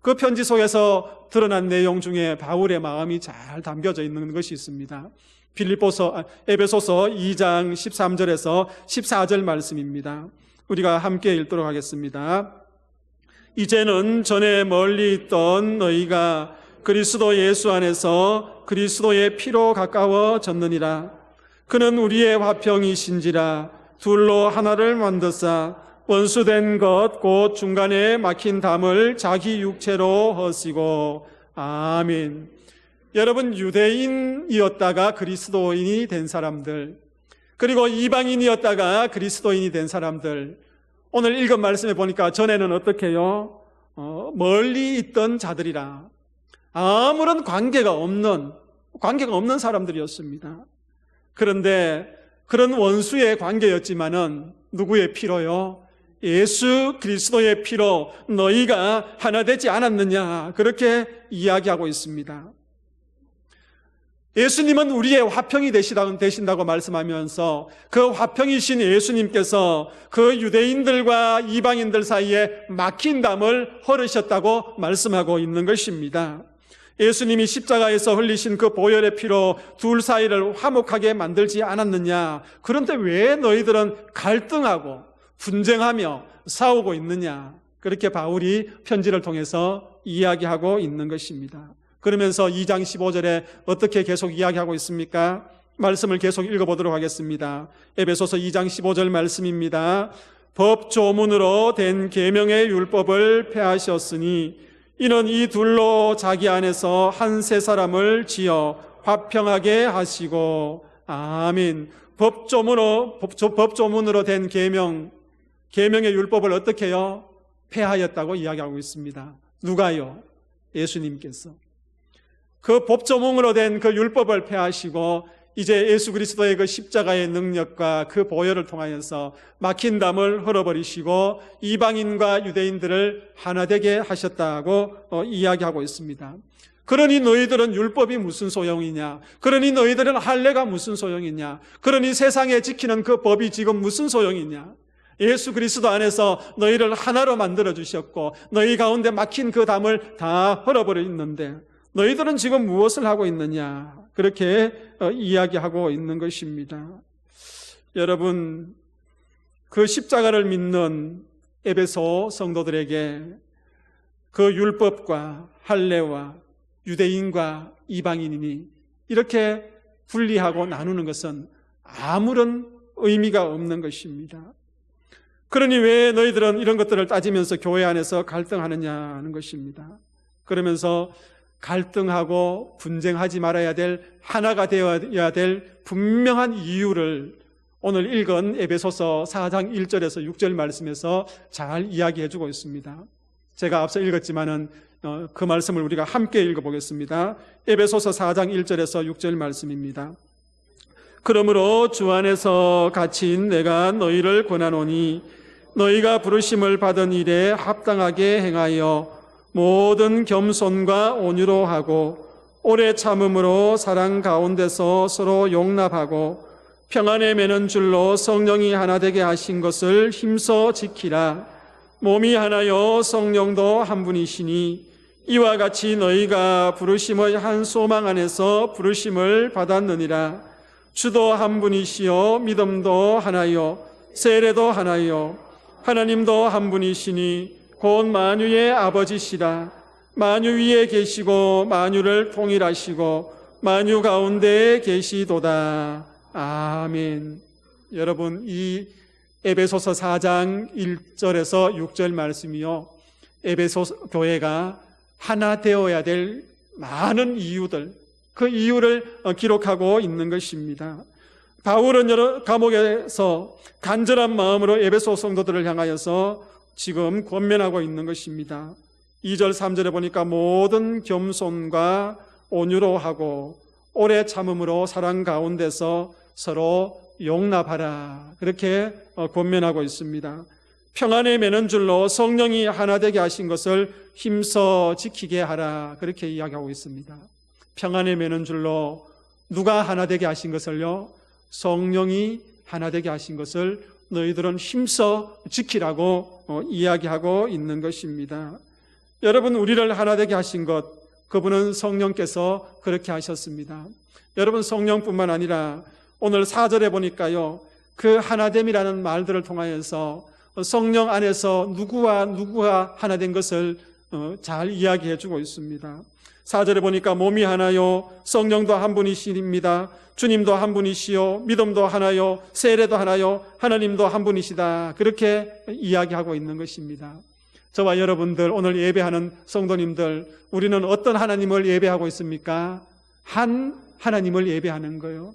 그 편지 속에서 드러난 내용 중에 바울의 마음이 잘 담겨져 있는 것이 있습니다. 에베소서 2장 13절에서 14절 말씀입니다. 우리가 함께 읽도록 하겠습니다. 이제는 전에 멀리 있던 너희가 그리스도 예수 안에서 그리스도의 피로 가까워졌느니라. 그는 우리의 화평이신지라. 둘로 하나를 만드사 원수된 것 곧 중간에 막힌 담을 자기 육체로 허시고. 아멘. 여러분, 유대인이었다가 그리스도인이 된 사람들, 그리고 이방인이었다가 그리스도인이 된 사람들, 오늘 읽은 말씀에 보니까 전에는 어떻게 해요? 멀리 있던 자들이라. 아무런 관계가 없는 사람들이었습니다. 그런데 그런 원수의 관계였지만은 누구의 피로요? 예수 그리스도의 피로 너희가 하나 되지 않았느냐, 그렇게 이야기하고 있습니다. 예수님은 우리의 화평이 되신다고 말씀하면서 그 화평이신 예수님께서 그 유대인들과 이방인들 사이에 막힌 담을 헐으셨다고 말씀하고 있는 것입니다. 예수님이 십자가에서 흘리신 그 보혈의 피로 둘 사이를 화목하게 만들지 않았느냐? 그런데 왜 너희들은 갈등하고 분쟁하며 싸우고 있느냐? 그렇게 바울이 편지를 통해서 이야기하고 있는 것입니다. 그러면서 2장 15절에 어떻게 계속 이야기하고 있습니까? 말씀을 계속 읽어보도록 하겠습니다. 에베소서 2장 15절 말씀입니다. 법조문으로 된 계명의 율법을 폐하셨으니 이는 이 둘로 자기 안에서 한 세 사람을 지어 화평하게 하시고. 아멘. 법조문으로 된 계명의 율법을 어떻게 해요? 폐하였다고 이야기하고 있습니다. 누가요? 예수님께서. 그 법조문으로 된 그 율법을 폐하시고 이제 예수 그리스도의 그 십자가의 능력과 그 보혈을 통하여서 막힌 담을 헐어버리시고 이방인과 유대인들을 하나 되게 하셨다고 이야기하고 있습니다. 그러니 너희들은 율법이 무슨 소용이냐? 그러니 너희들은 할례가 무슨 소용이냐? 그러니 세상에 지키는 그 법이 지금 무슨 소용이냐? 예수 그리스도 안에서 너희를 하나로 만들어 주셨고 너희 가운데 막힌 그 담을 다 헐어버렸는데 너희들은 지금 무엇을 하고 있느냐? 그렇게 이야기하고 있는 것입니다. 여러분, 그 십자가를 믿는 에베소 성도들에게 그 율법과 할례와 유대인과 이방인이니 이렇게 분리하고 나누는 것은 아무런 의미가 없는 것입니다. 그러니 왜 너희들은 이런 것들을 따지면서 교회 안에서 갈등하느냐는 것입니다. 그러면서 갈등하고 분쟁하지 말아야 될, 하나가 되어야 될 분명한 이유를 오늘 읽은 에베소서 4장 1절에서 6절 말씀에서 잘 이야기해 주고 있습니다. 제가 앞서 읽었지만은 그 말씀을 우리가 함께 읽어보겠습니다. 에베소서 4장 1절에서 6절 말씀입니다. 그러므로 주 안에서 갇힌 내가 너희를 권하노니 너희가 부르심을 받은 일에 합당하게 행하여 모든 겸손과 온유로 하고 오래 참음으로 사랑 가운데서 서로 용납하고 평안에 매는 줄로 성령이 하나 되게 하신 것을 힘써 지키라. 몸이 하나요 성령도 한 분이시니 이와 같이 너희가 부르심의 한 소망 안에서 부르심을 받았느니라. 주도 한 분이시요 믿음도 하나요 세례도 하나요 하나님도 한 분이시니 곧 만유의 아버지시라. 만유 위에 계시고 만유를 통일하시고 만유 가운데에 계시도다. 아멘. 여러분, 이 에베소서 4장 1절에서 6절 말씀이요, 에베소 교회가 하나 되어야 될 많은 이유들, 그 이유를 기록하고 있는 것입니다. 바울은 여러 감옥에서 간절한 마음으로 에베소 성도들을 향하여서 지금 권면하고 있는 것입니다. 2절 3절에 보니까 모든 겸손과 온유로 하고 오래 참음으로 사랑 가운데서 서로 용납하라, 그렇게 권면하고 있습니다. 평안에 매는 줄로 성령이 하나 되게 하신 것을 힘써 지키게 하라, 그렇게 이야기하고 있습니다. 평안에 매는 줄로 누가 하나 되게 하신 것을요? 성령이 하나 되게 하신 것을 너희들은 힘써 지키라고 이야기하고 있는 것입니다. 여러분, 우리를 하나 되게 하신 것, 그분은 성령께서 그렇게 하셨습니다. 여러분, 성령뿐만 아니라 오늘 4절에 보니까요, 그 하나됨이라는 말들을 통하여서 성령 안에서 누구와 하나 된 것을 잘 이야기해 주고 있습니다. 4절에 보니까 몸이 하나요, 성령도 한 분이십니다. 주님도 한 분이시요, 믿음도 하나요, 세례도 하나요, 하나님도 한 분이시다. 그렇게 이야기하고 있는 것입니다. 저와 여러분들, 오늘 예배하는 성도님들, 우리는 어떤 하나님을 예배하고 있습니까? 한 하나님을 예배하는 거예요.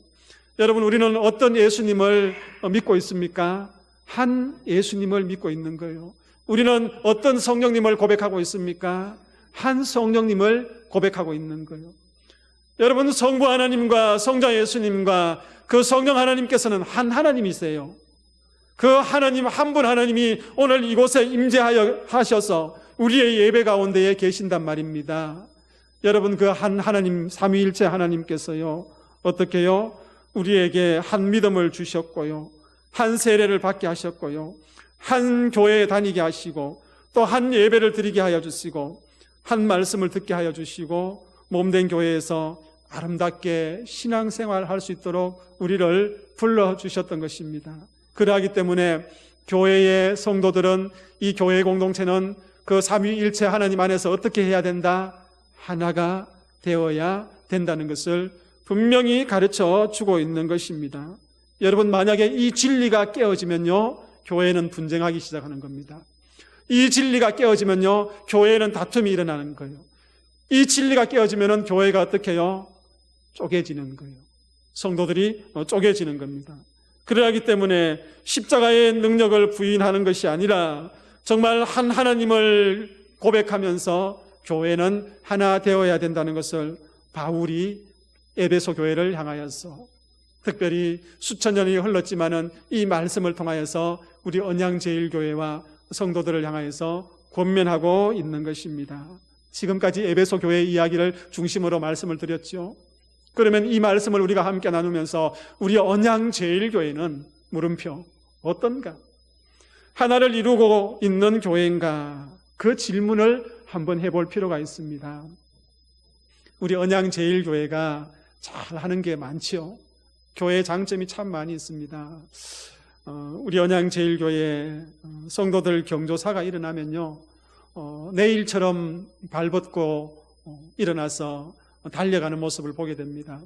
여러분, 우리는 어떤 예수님을 믿고 있습니까? 한 예수님을 믿고 있는 거예요. 우리는 어떤 성령님을 고백하고 있습니까? 한 성령님을 고백하고 있는 거예요. 여러분, 성부 하나님과 성자 예수님과 그 성령 하나님께서는 한 하나님이세요. 그 하나님, 한 분 하나님이 오늘 이곳에 임재하여 하셔서 우리의 예배 가운데에 계신단 말입니다. 여러분, 그 한 하나님, 삼위일체 하나님께서요, 어떻게요? 우리에게 한 믿음을 주셨고요, 한 세례를 받게 하셨고요, 한 교회에 다니게 하시고, 또 한 예배를 드리게 하여 주시고, 한 말씀을 듣게 하여 주시고, 몸된 교회에서 아름답게 신앙생활 할 수 있도록 우리를 불러주셨던 것입니다. 그러하기 때문에 교회의 성도들은, 이 교회 공동체는 그 삼위일체 하나님 안에서 어떻게 해야 된다? 하나가 되어야 된다는 것을 분명히 가르쳐 주고 있는 것입니다. 여러분, 만약에 이 진리가 깨어지면요, 교회는 분쟁하기 시작하는 겁니다. 이 진리가 깨어지면요, 교회는 다툼이 일어나는 거예요. 이 진리가 깨어지면은 교회가 어떻게 해요? 쪼개지는 거예요. 성도들이 쪼개지는 겁니다. 그러하기 때문에 십자가의 능력을 부인하는 것이 아니라 정말 한 하나님을 고백하면서 교회는 하나 되어야 된다는 것을 바울이 에베소 교회를 향하여서, 특별히 수천 년이 흘렀지만은 이 말씀을 통하여서 우리 언양제일교회와 성도들을 향하여서 권면하고 있는 것입니다. 지금까지 에베소 교회 이야기를 중심으로 말씀을 드렸죠. 그러면 이 말씀을 우리가 함께 나누면서 우리 언양제일교회는 물음표 어떤가? 하나를 이루고 있는 교회인가? 그 질문을 한번 해볼 필요가 있습니다. 우리 언양제일교회가 잘하는 게 많지요. 교회의 장점이 참 많이 있습니다. 우리 언양제일교회 성도들 경조사가 일어나면요, 내일처럼 발벗고 일어나서 달려가는 모습을 보게 됩니다.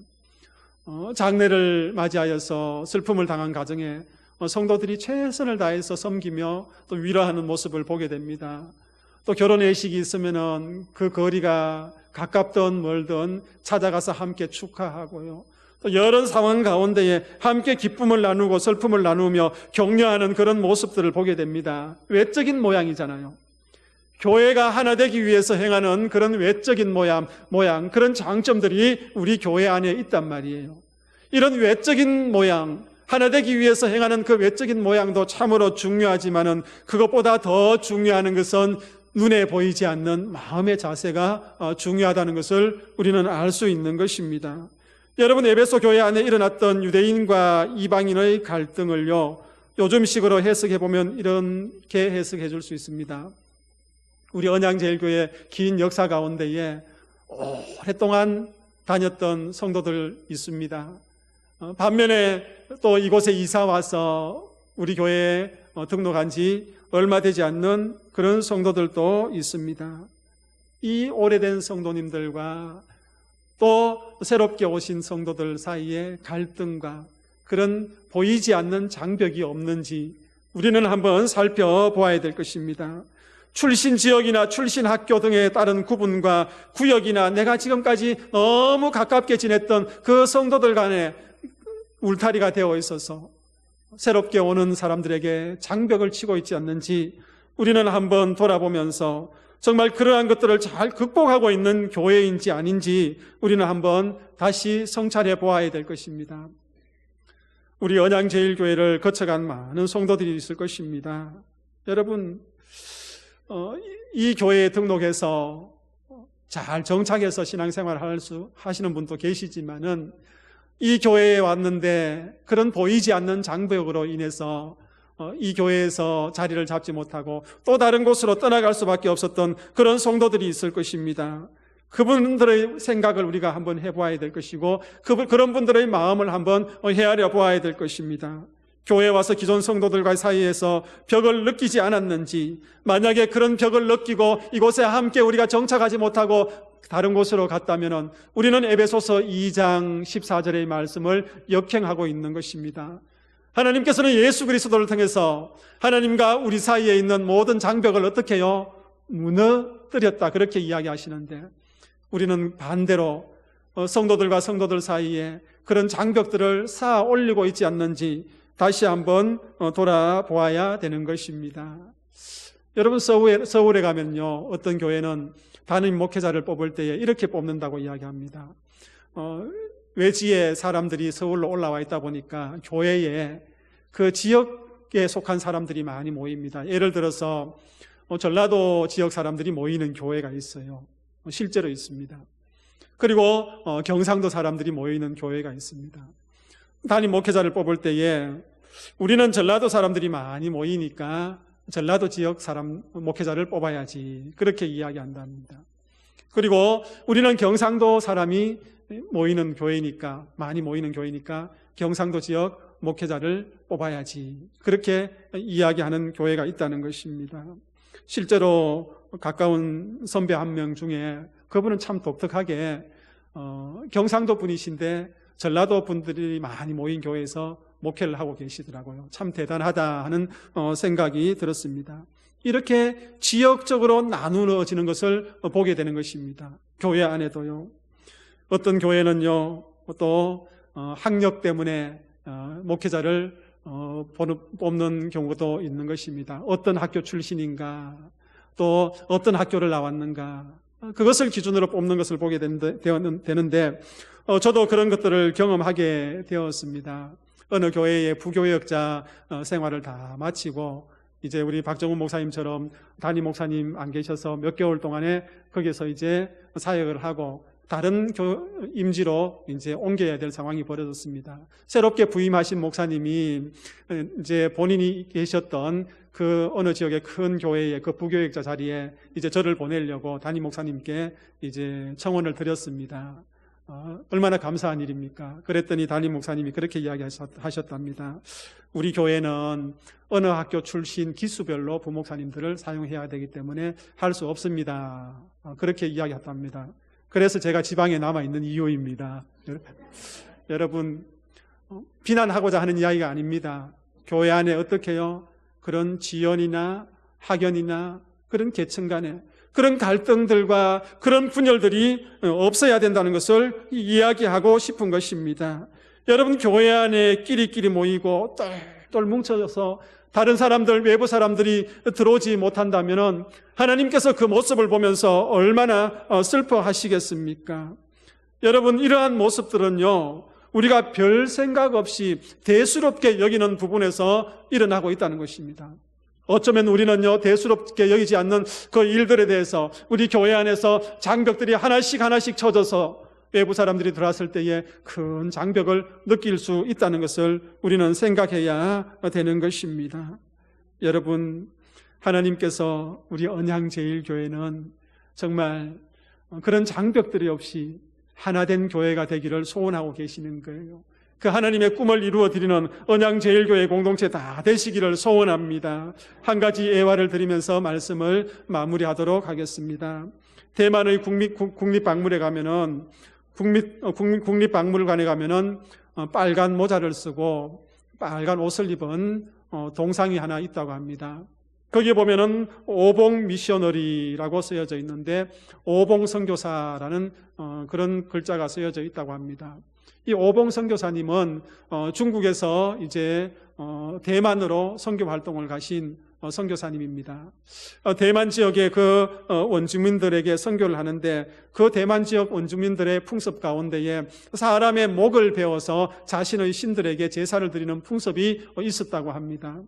장례를 맞이하여서 슬픔을 당한 가정에 성도들이 최선을 다해서 섬기며 또 위로하는 모습을 보게 됩니다. 또 결혼예식이 있으면은 그 거리가 가깝든 멀든 찾아가서 함께 축하하고요, 또 여러 상황 가운데에 함께 기쁨을 나누고 슬픔을 나누며 격려하는 그런 모습들을 보게 됩니다. 외적인 모양이잖아요. 교회가 하나 되기 위해서 행하는 그런 외적인 모양, 그런 장점들이 우리 교회 안에 있단 말이에요. 이런 외적인 모양, 하나 되기 위해서 행하는 그 외적인 모양도 참으로 중요하지만은 그것보다 더 중요한 것은 눈에 보이지 않는 마음의 자세가 중요하다는 것을 우리는 알 수 있는 것입니다. 여러분, 에베소 교회 안에 일어났던 유대인과 이방인의 갈등을요, 요즘식으로 해석해 보면 이렇게 해석해 줄 수 있습니다. 우리 언양제일교회 긴 역사 가운데에 오랫동안 다녔던 성도들 있습니다. 반면에 또 이곳에 이사 와서 우리 교회에 등록한 지 얼마 되지 않는 그런 성도들도 있습니다. 이 오래된 성도님들과 또 새롭게 오신 성도들 사이에 갈등과 그런 보이지 않는 장벽이 없는지 우리는 한번 살펴보아야 될 것입니다. 출신 지역이나 출신 학교 등에 따른 구분과 구역이나 내가 지금까지 너무 가깝게 지냈던 그 성도들 간에 울타리가 되어 있어서 새롭게 오는 사람들에게 장벽을 치고 있지 않는지 우리는 한번 돌아보면서 정말 그러한 것들을 잘 극복하고 있는 교회인지 아닌지 우리는 한번 다시 성찰해 보아야 될 것입니다. 우리 언양제일교회를 거쳐간 많은 성도들이 있을 것입니다. 여러분, 이 교회에 등록해서 잘 정착해서 신앙생활 하시는 분도 계시지만은 이 교회에 왔는데 그런 보이지 않는 장벽으로 인해서 이 교회에서 자리를 잡지 못하고 또 다른 곳으로 떠나갈 수밖에 없었던 그런 성도들이 있을 것입니다. 그분들의 생각을 우리가 한번 해보아야 될 것이고 그런 분들의 마음을 한번 헤아려 보아야 될 것입니다. 교회에 와서 기존 성도들과 사이에서 벽을 느끼지 않았는지, 만약에 그런 벽을 느끼고 이곳에 함께 우리가 정착하지 못하고 다른 곳으로 갔다면 우리는 에베소서 2장 14절의 말씀을 역행하고 있는 것입니다. 하나님께서는 예수 그리스도를 통해서 하나님과 우리 사이에 있는 모든 장벽을 어떻게 해요? 무너뜨렸다, 그렇게 이야기하시는데, 우리는 반대로 성도들과 성도들 사이에 그런 장벽들을 쌓아 올리고 있지 않는지 다시 한번 돌아보아야 되는 것입니다. 여러분, 서울에 가면요, 어떤 교회는 담임 목회자를 뽑을 때에 이렇게 뽑는다고 이야기합니다. 외지의 사람들이 서울로 올라와 있다 보니까 교회에 그 지역에 속한 사람들이 많이 모입니다. 예를 들어서 전라도 지역 사람들이 모이는 교회가 있어요. 실제로 있습니다. 그리고 경상도 사람들이 모이는 교회가 있습니다. 담임 목회자를 뽑을 때에 우리는 전라도 사람들이 많이 모이니까 전라도 지역 사람 목회자를 뽑아야지, 그렇게 이야기한답니다. 그리고 우리는 경상도 사람이 모이는 교회니까, 많이 모이는 교회니까 경상도 지역 목회자를 뽑아야지, 그렇게 이야기하는 교회가 있다는 것입니다. 실제로 가까운 선배 한 명 중에 그분은 참 독특하게 경상도 분이신데 전라도 분들이 많이 모인 교회에서 목회를 하고 계시더라고요. 참 대단하다 하는 생각이 들었습니다. 이렇게 지역적으로 나누어지는 것을 보게 되는 것입니다. 교회 안에도요. 어떤 교회는요, 또 학력 때문에 목회자를 뽑는 경우도 있는 것입니다. 어떤 학교 출신인가, 또 어떤 학교를 나왔는가, 그것을 기준으로 뽑는 것을 보게 되는데 저도 그런 것들을 경험하게 되었습니다. 어느 교회의 부교역자 생활을 다 마치고 이제 우리 박정훈 목사님처럼 담임 목사님 안 계셔서 몇 개월 동안에 거기서 이제 사역을 하고 다른 임지로 이제 옮겨야 될 상황이 벌어졌습니다. 새롭게 부임하신 목사님이 이제 본인이 계셨던 그 어느 지역의 큰 교회의 그 부교역자 자리에 이제 저를 보내려고 담임 목사님께 이제 청원을 드렸습니다. 얼마나 감사한 일입니까? 그랬더니 담임 목사님이 그렇게 이야기하셨답니다. 우리 교회는 어느 학교 출신 기수별로 부목사님들을 사용해야 되기 때문에 할 수 없습니다. 그렇게 이야기했답니다. 그래서 제가 지방에 남아있는 이유입니다. 여러분, 비난하고자 하는 이야기가 아닙니다. 교회 안에 어떻게 해요? 그런 지연이나 학연이나 그런 계층 간에 그런 갈등들과 그런 분열들이 없어야 된다는 것을 이야기하고 싶은 것입니다. 여러분, 교회 안에 끼리끼리 모이고 똘똘 뭉쳐져서 다른 사람들, 외부 사람들이 들어오지 못한다면 하나님께서 그 모습을 보면서 얼마나 슬퍼하시겠습니까? 여러분, 이러한 모습들은요, 우리가 별 생각 없이 대수롭게 여기는 부분에서 일어나고 있다는 것입니다. 어쩌면 우리는요, 대수롭게 여기지 않는 그 일들에 대해서 우리 교회 안에서 장벽들이 하나씩 쳐져서 외부 사람들이 들어왔을 때에 큰 장벽을 느낄 수 있다는 것을 우리는 생각해야 되는 것입니다. 여러분, 하나님께서 우리 언양제일교회는 정말 그런 장벽들이 없이 하나된 교회가 되기를 소원하고 계시는 거예요. 그 하나님의 꿈을 이루어드리는 언양제일교회 공동체 다 되시기를 소원합니다. 한 가지 예화를 드리면서 말씀을 마무리하도록 하겠습니다. 대만의 국립박물관에 가면은 국립박물관에 가면은 빨간 모자를 쓰고 빨간 옷을 입은 동상이 하나 있다고 합니다. 거기에 보면은 오봉 미셔너리라고 쓰여져 있는데 오봉 선교사라는 그런 글자가 쓰여져 있다고 합니다. 이 오봉 선교사님은 중국에서 이제 대만으로 선교 활동을 가신 선교사님입니다. 대만 지역의 그 원주민들에게 선교를 하는데 그 대만 지역 원주민들의 풍습 가운데에 사람의 목을 베어서 자신의 신들에게 제사를 드리는 풍습이 있었다고 합니다.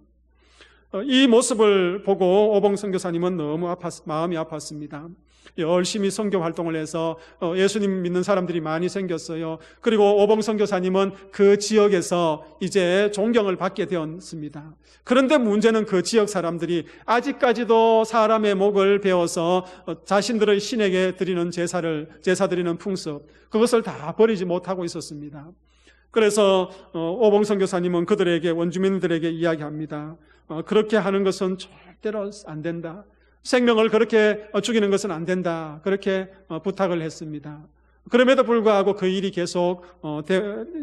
이 모습을 보고 오봉 선교사님은 너무 마음이 아팠습니다. 열심히 선교 활동을 해서 예수님 믿는 사람들이 많이 생겼어요. 그리고 오봉 선교사님은 그 지역에서 이제 존경을 받게 되었습니다. 그런데 문제는 그 지역 사람들이 아직까지도 사람의 목을 베어서 자신들의 신에게 드리는 제사 드리는 풍습, 그것을 다 버리지 못하고 있었습니다. 그래서 오봉 선교사님은 그들에게, 원주민들에게 이야기합니다. 그렇게 하는 것은 절대로 안 된다. 생명을 그렇게 죽이는 것은 안 된다. 그렇게 부탁을 했습니다. 그럼에도 불구하고 그 일이 계속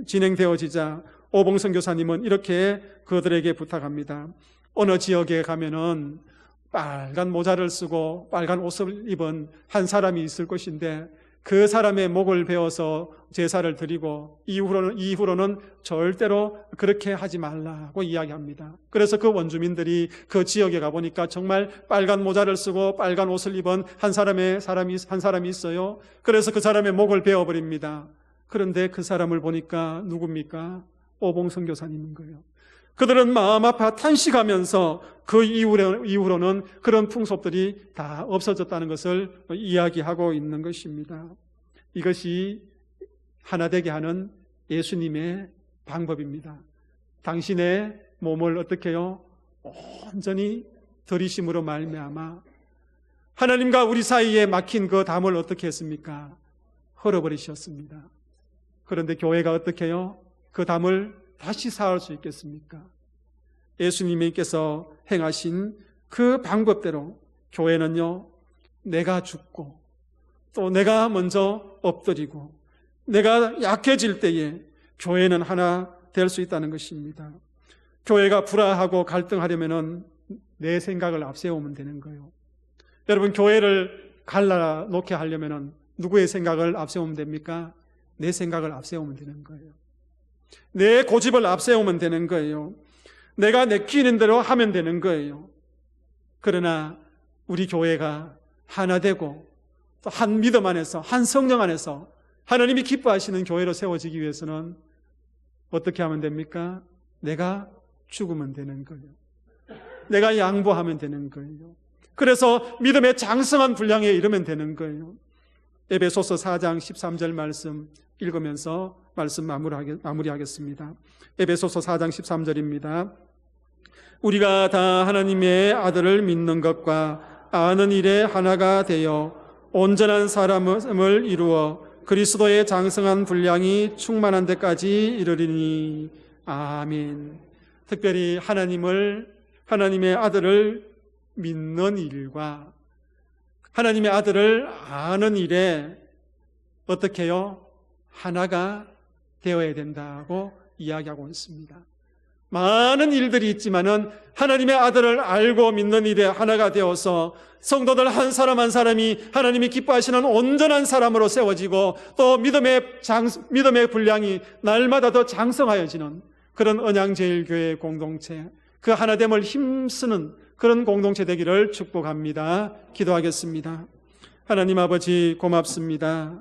진행되어지자 오봉 선교사님은 이렇게 그들에게 부탁합니다. 어느 지역에 가면은 빨간 모자를 쓰고 빨간 옷을 입은 한 사람이 있을 것인데 그 사람의 목을 베어서 제사를 드리고 이후로는 절대로 그렇게 하지 말라고 이야기합니다. 그래서 그 원주민들이 그 지역에 가보니까 정말 빨간 모자를 쓰고 빨간 옷을 입은 한 사람이 있어요. 그래서 그 사람의 목을 베어버립니다. 그런데 그 사람을 보니까 누굽니까? 오봉 선교사님인 거예요. 그들은 마음 아파 탄식하면서 그 이후로는 그런 풍습들이 다 없어졌다는 것을 이야기하고 있는 것입니다. 이것이 하나 되게 하는 예수님의 방법입니다. 당신의 몸을 어떻게 해요? 온전히 들이심으로 말미암아 하나님과 우리 사이에 막힌 그 담을 어떻게 했습니까? 헐어버리셨습니다. 그런데 교회가 어떻게 해요? 그 담을 다시 쌓을 수 있겠습니까? 예수님께서 행하신 그 방법대로 교회는요, 내가 죽고 또 내가 먼저 엎드리고 내가 약해질 때에 교회는 하나 될 수 있다는 것입니다. 교회가 불화하고 갈등하려면 내 생각을 앞세우면 되는 거예요. 여러분, 교회를 갈라놓게 하려면 누구의 생각을 앞세우면 됩니까? 내 생각을 앞세우면 되는 거예요. 내 고집을 앞세우면 되는 거예요. 내가 내키는 대로 하면 되는 거예요. 그러나 우리 교회가 하나 되고 또 한 믿음 안에서, 한 성령 안에서 하나님이 기뻐하시는 교회로 세워지기 위해서는 어떻게 하면 됩니까? 내가 죽으면 되는 거예요. 내가 양보하면 되는 거예요. 그래서 믿음의 장성한 분량에 이르면 되는 거예요. 에베소서 4장 13절 말씀 읽으면서 말씀 마무리하겠습니다. 에베소서 4장 13절입니다. 우리가 다 하나님의 아들을 믿는 것과 아는 일에 하나가 되어 온전한 사람을 이루어 그리스도의 장성한 분량이 충만한 데까지 이르리니. 아멘. 특별히 하나님의 아들을 믿는 일과 하나님의 아들을 아는 일에 어떻게 해요? 하나가 되어야 된다고 이야기하고 있습니다. 많은 일들이 있지만은 하나님의 아들을 알고 믿는 일에 하나가 되어서 성도들 한 사람 한 사람이 하나님이 기뻐하시는 온전한 사람으로 세워지고 또 믿음의 분량이 날마다 더 장성하여지는 그런 언양제일교회 공동체, 그 하나됨을 힘쓰는 그런 공동체 되기를 축복합니다. 기도하겠습니다. 하나님 아버지, 고맙습니다.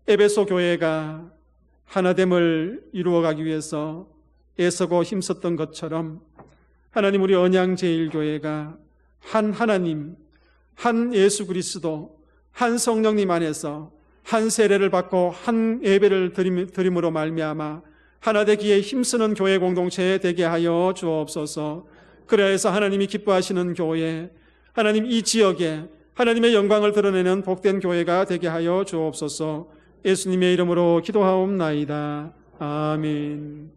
에베소 교회가 하나됨을 이루어가기 위해서 애쓰고 힘썼던 것처럼 하나님, 우리 언양제일교회가 한 하나님, 한 예수 그리스도, 한 성령님 안에서 한 세례를 받고 한 예배를 드림으로 말미암아 하나 되기에 힘쓰는 교회 공동체 되게 하여 주옵소서. 그래서 하나님이 기뻐하시는 교회, 하나님 이 지역에 하나님의 영광을 드러내는 복된 교회가 되게 하여 주옵소서. 예수님의 이름으로 기도하옵나이다. 아멘.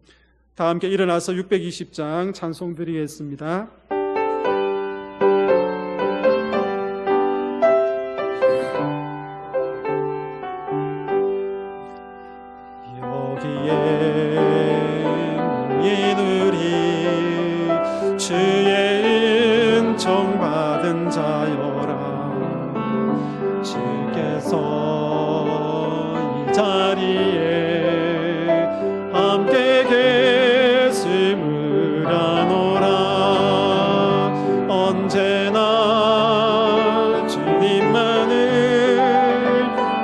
다 함께 일어나서 620장 찬송 드리겠습니다. 여기에 이들이 주의 은총 받은 자여라. 주께서 이 자리에 함께 계심을 아노라. 언제나 주님만을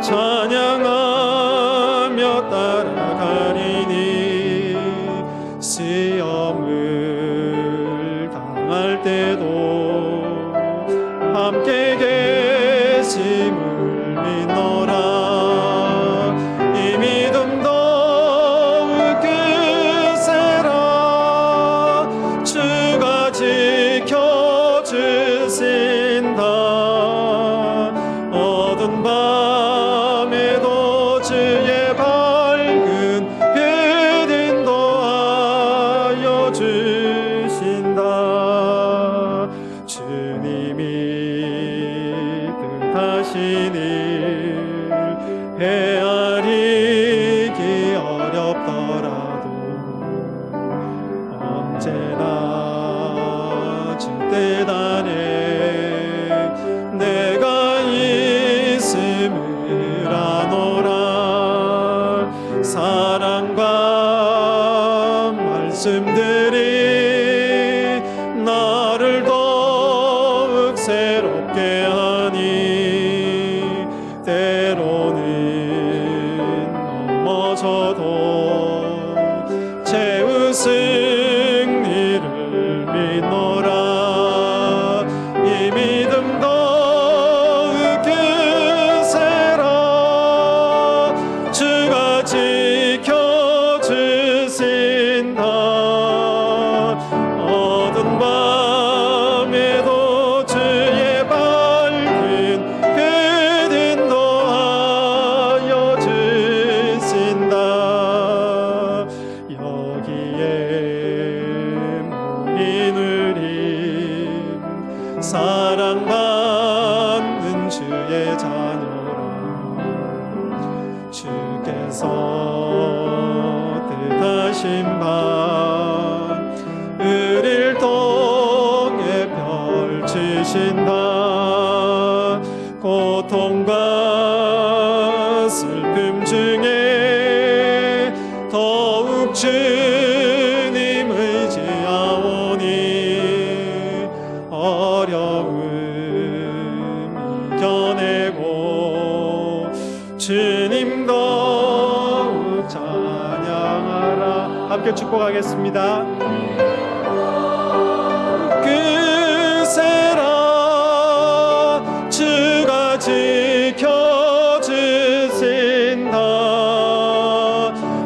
찬양하며 따라가리니 시험을 당할 때도 함께 계시 지켜주신다. 주님이 뜻하신 일 헤아리기 어렵더라도 언제나 주 뜻 안에 내가 있음을 아노라. 사랑과 말씀들이 나를 더욱 새롭게 하니 때로는 넘어져도 최후 승리를 믿노라. 이 믿음 더욱 크세라. 주가 지켜주신다. 어두운 밤에도 주의 밝은 빛 인도하여 주신다. 여기에 모인 우리 사랑받는 주의 자녀라. 주께서 뜻하신 바 우릴 통해 펼치신다. 고통과 슬픔 중에 더욱 주님 의지하오니 어려움 이겨내고 주님 더욱 찬양하라. 함께 축복하겠습니다. 크세라. 주가 지켜주신다.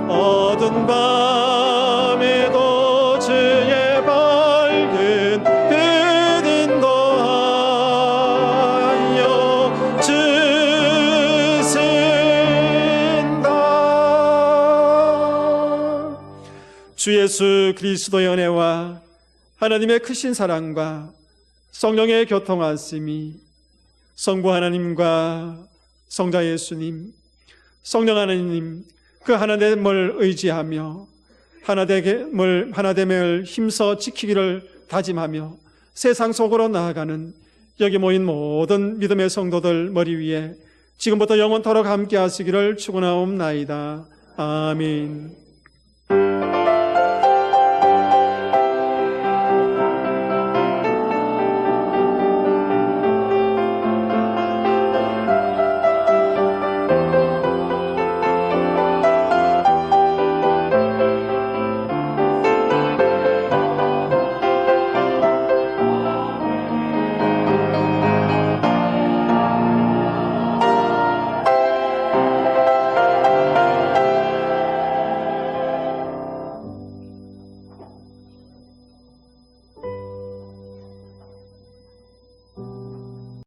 어두운 밤에도 주의 밝은 빛 인도하여 주신다. 주 예수 그리스도의 은혜와 하나님의 크신 사랑과 성령의 교통하심이 성부 하나님과 성자 예수님, 성령 하나님 그 하나됨을 의지하며 하나됨을 힘써 지키기를 다짐하며 세상 속으로 나아가는 여기 모인 모든 믿음의 성도들 머리 위에 지금부터 영원토록 함께 하시기를 축원하옵나이다. 아멘.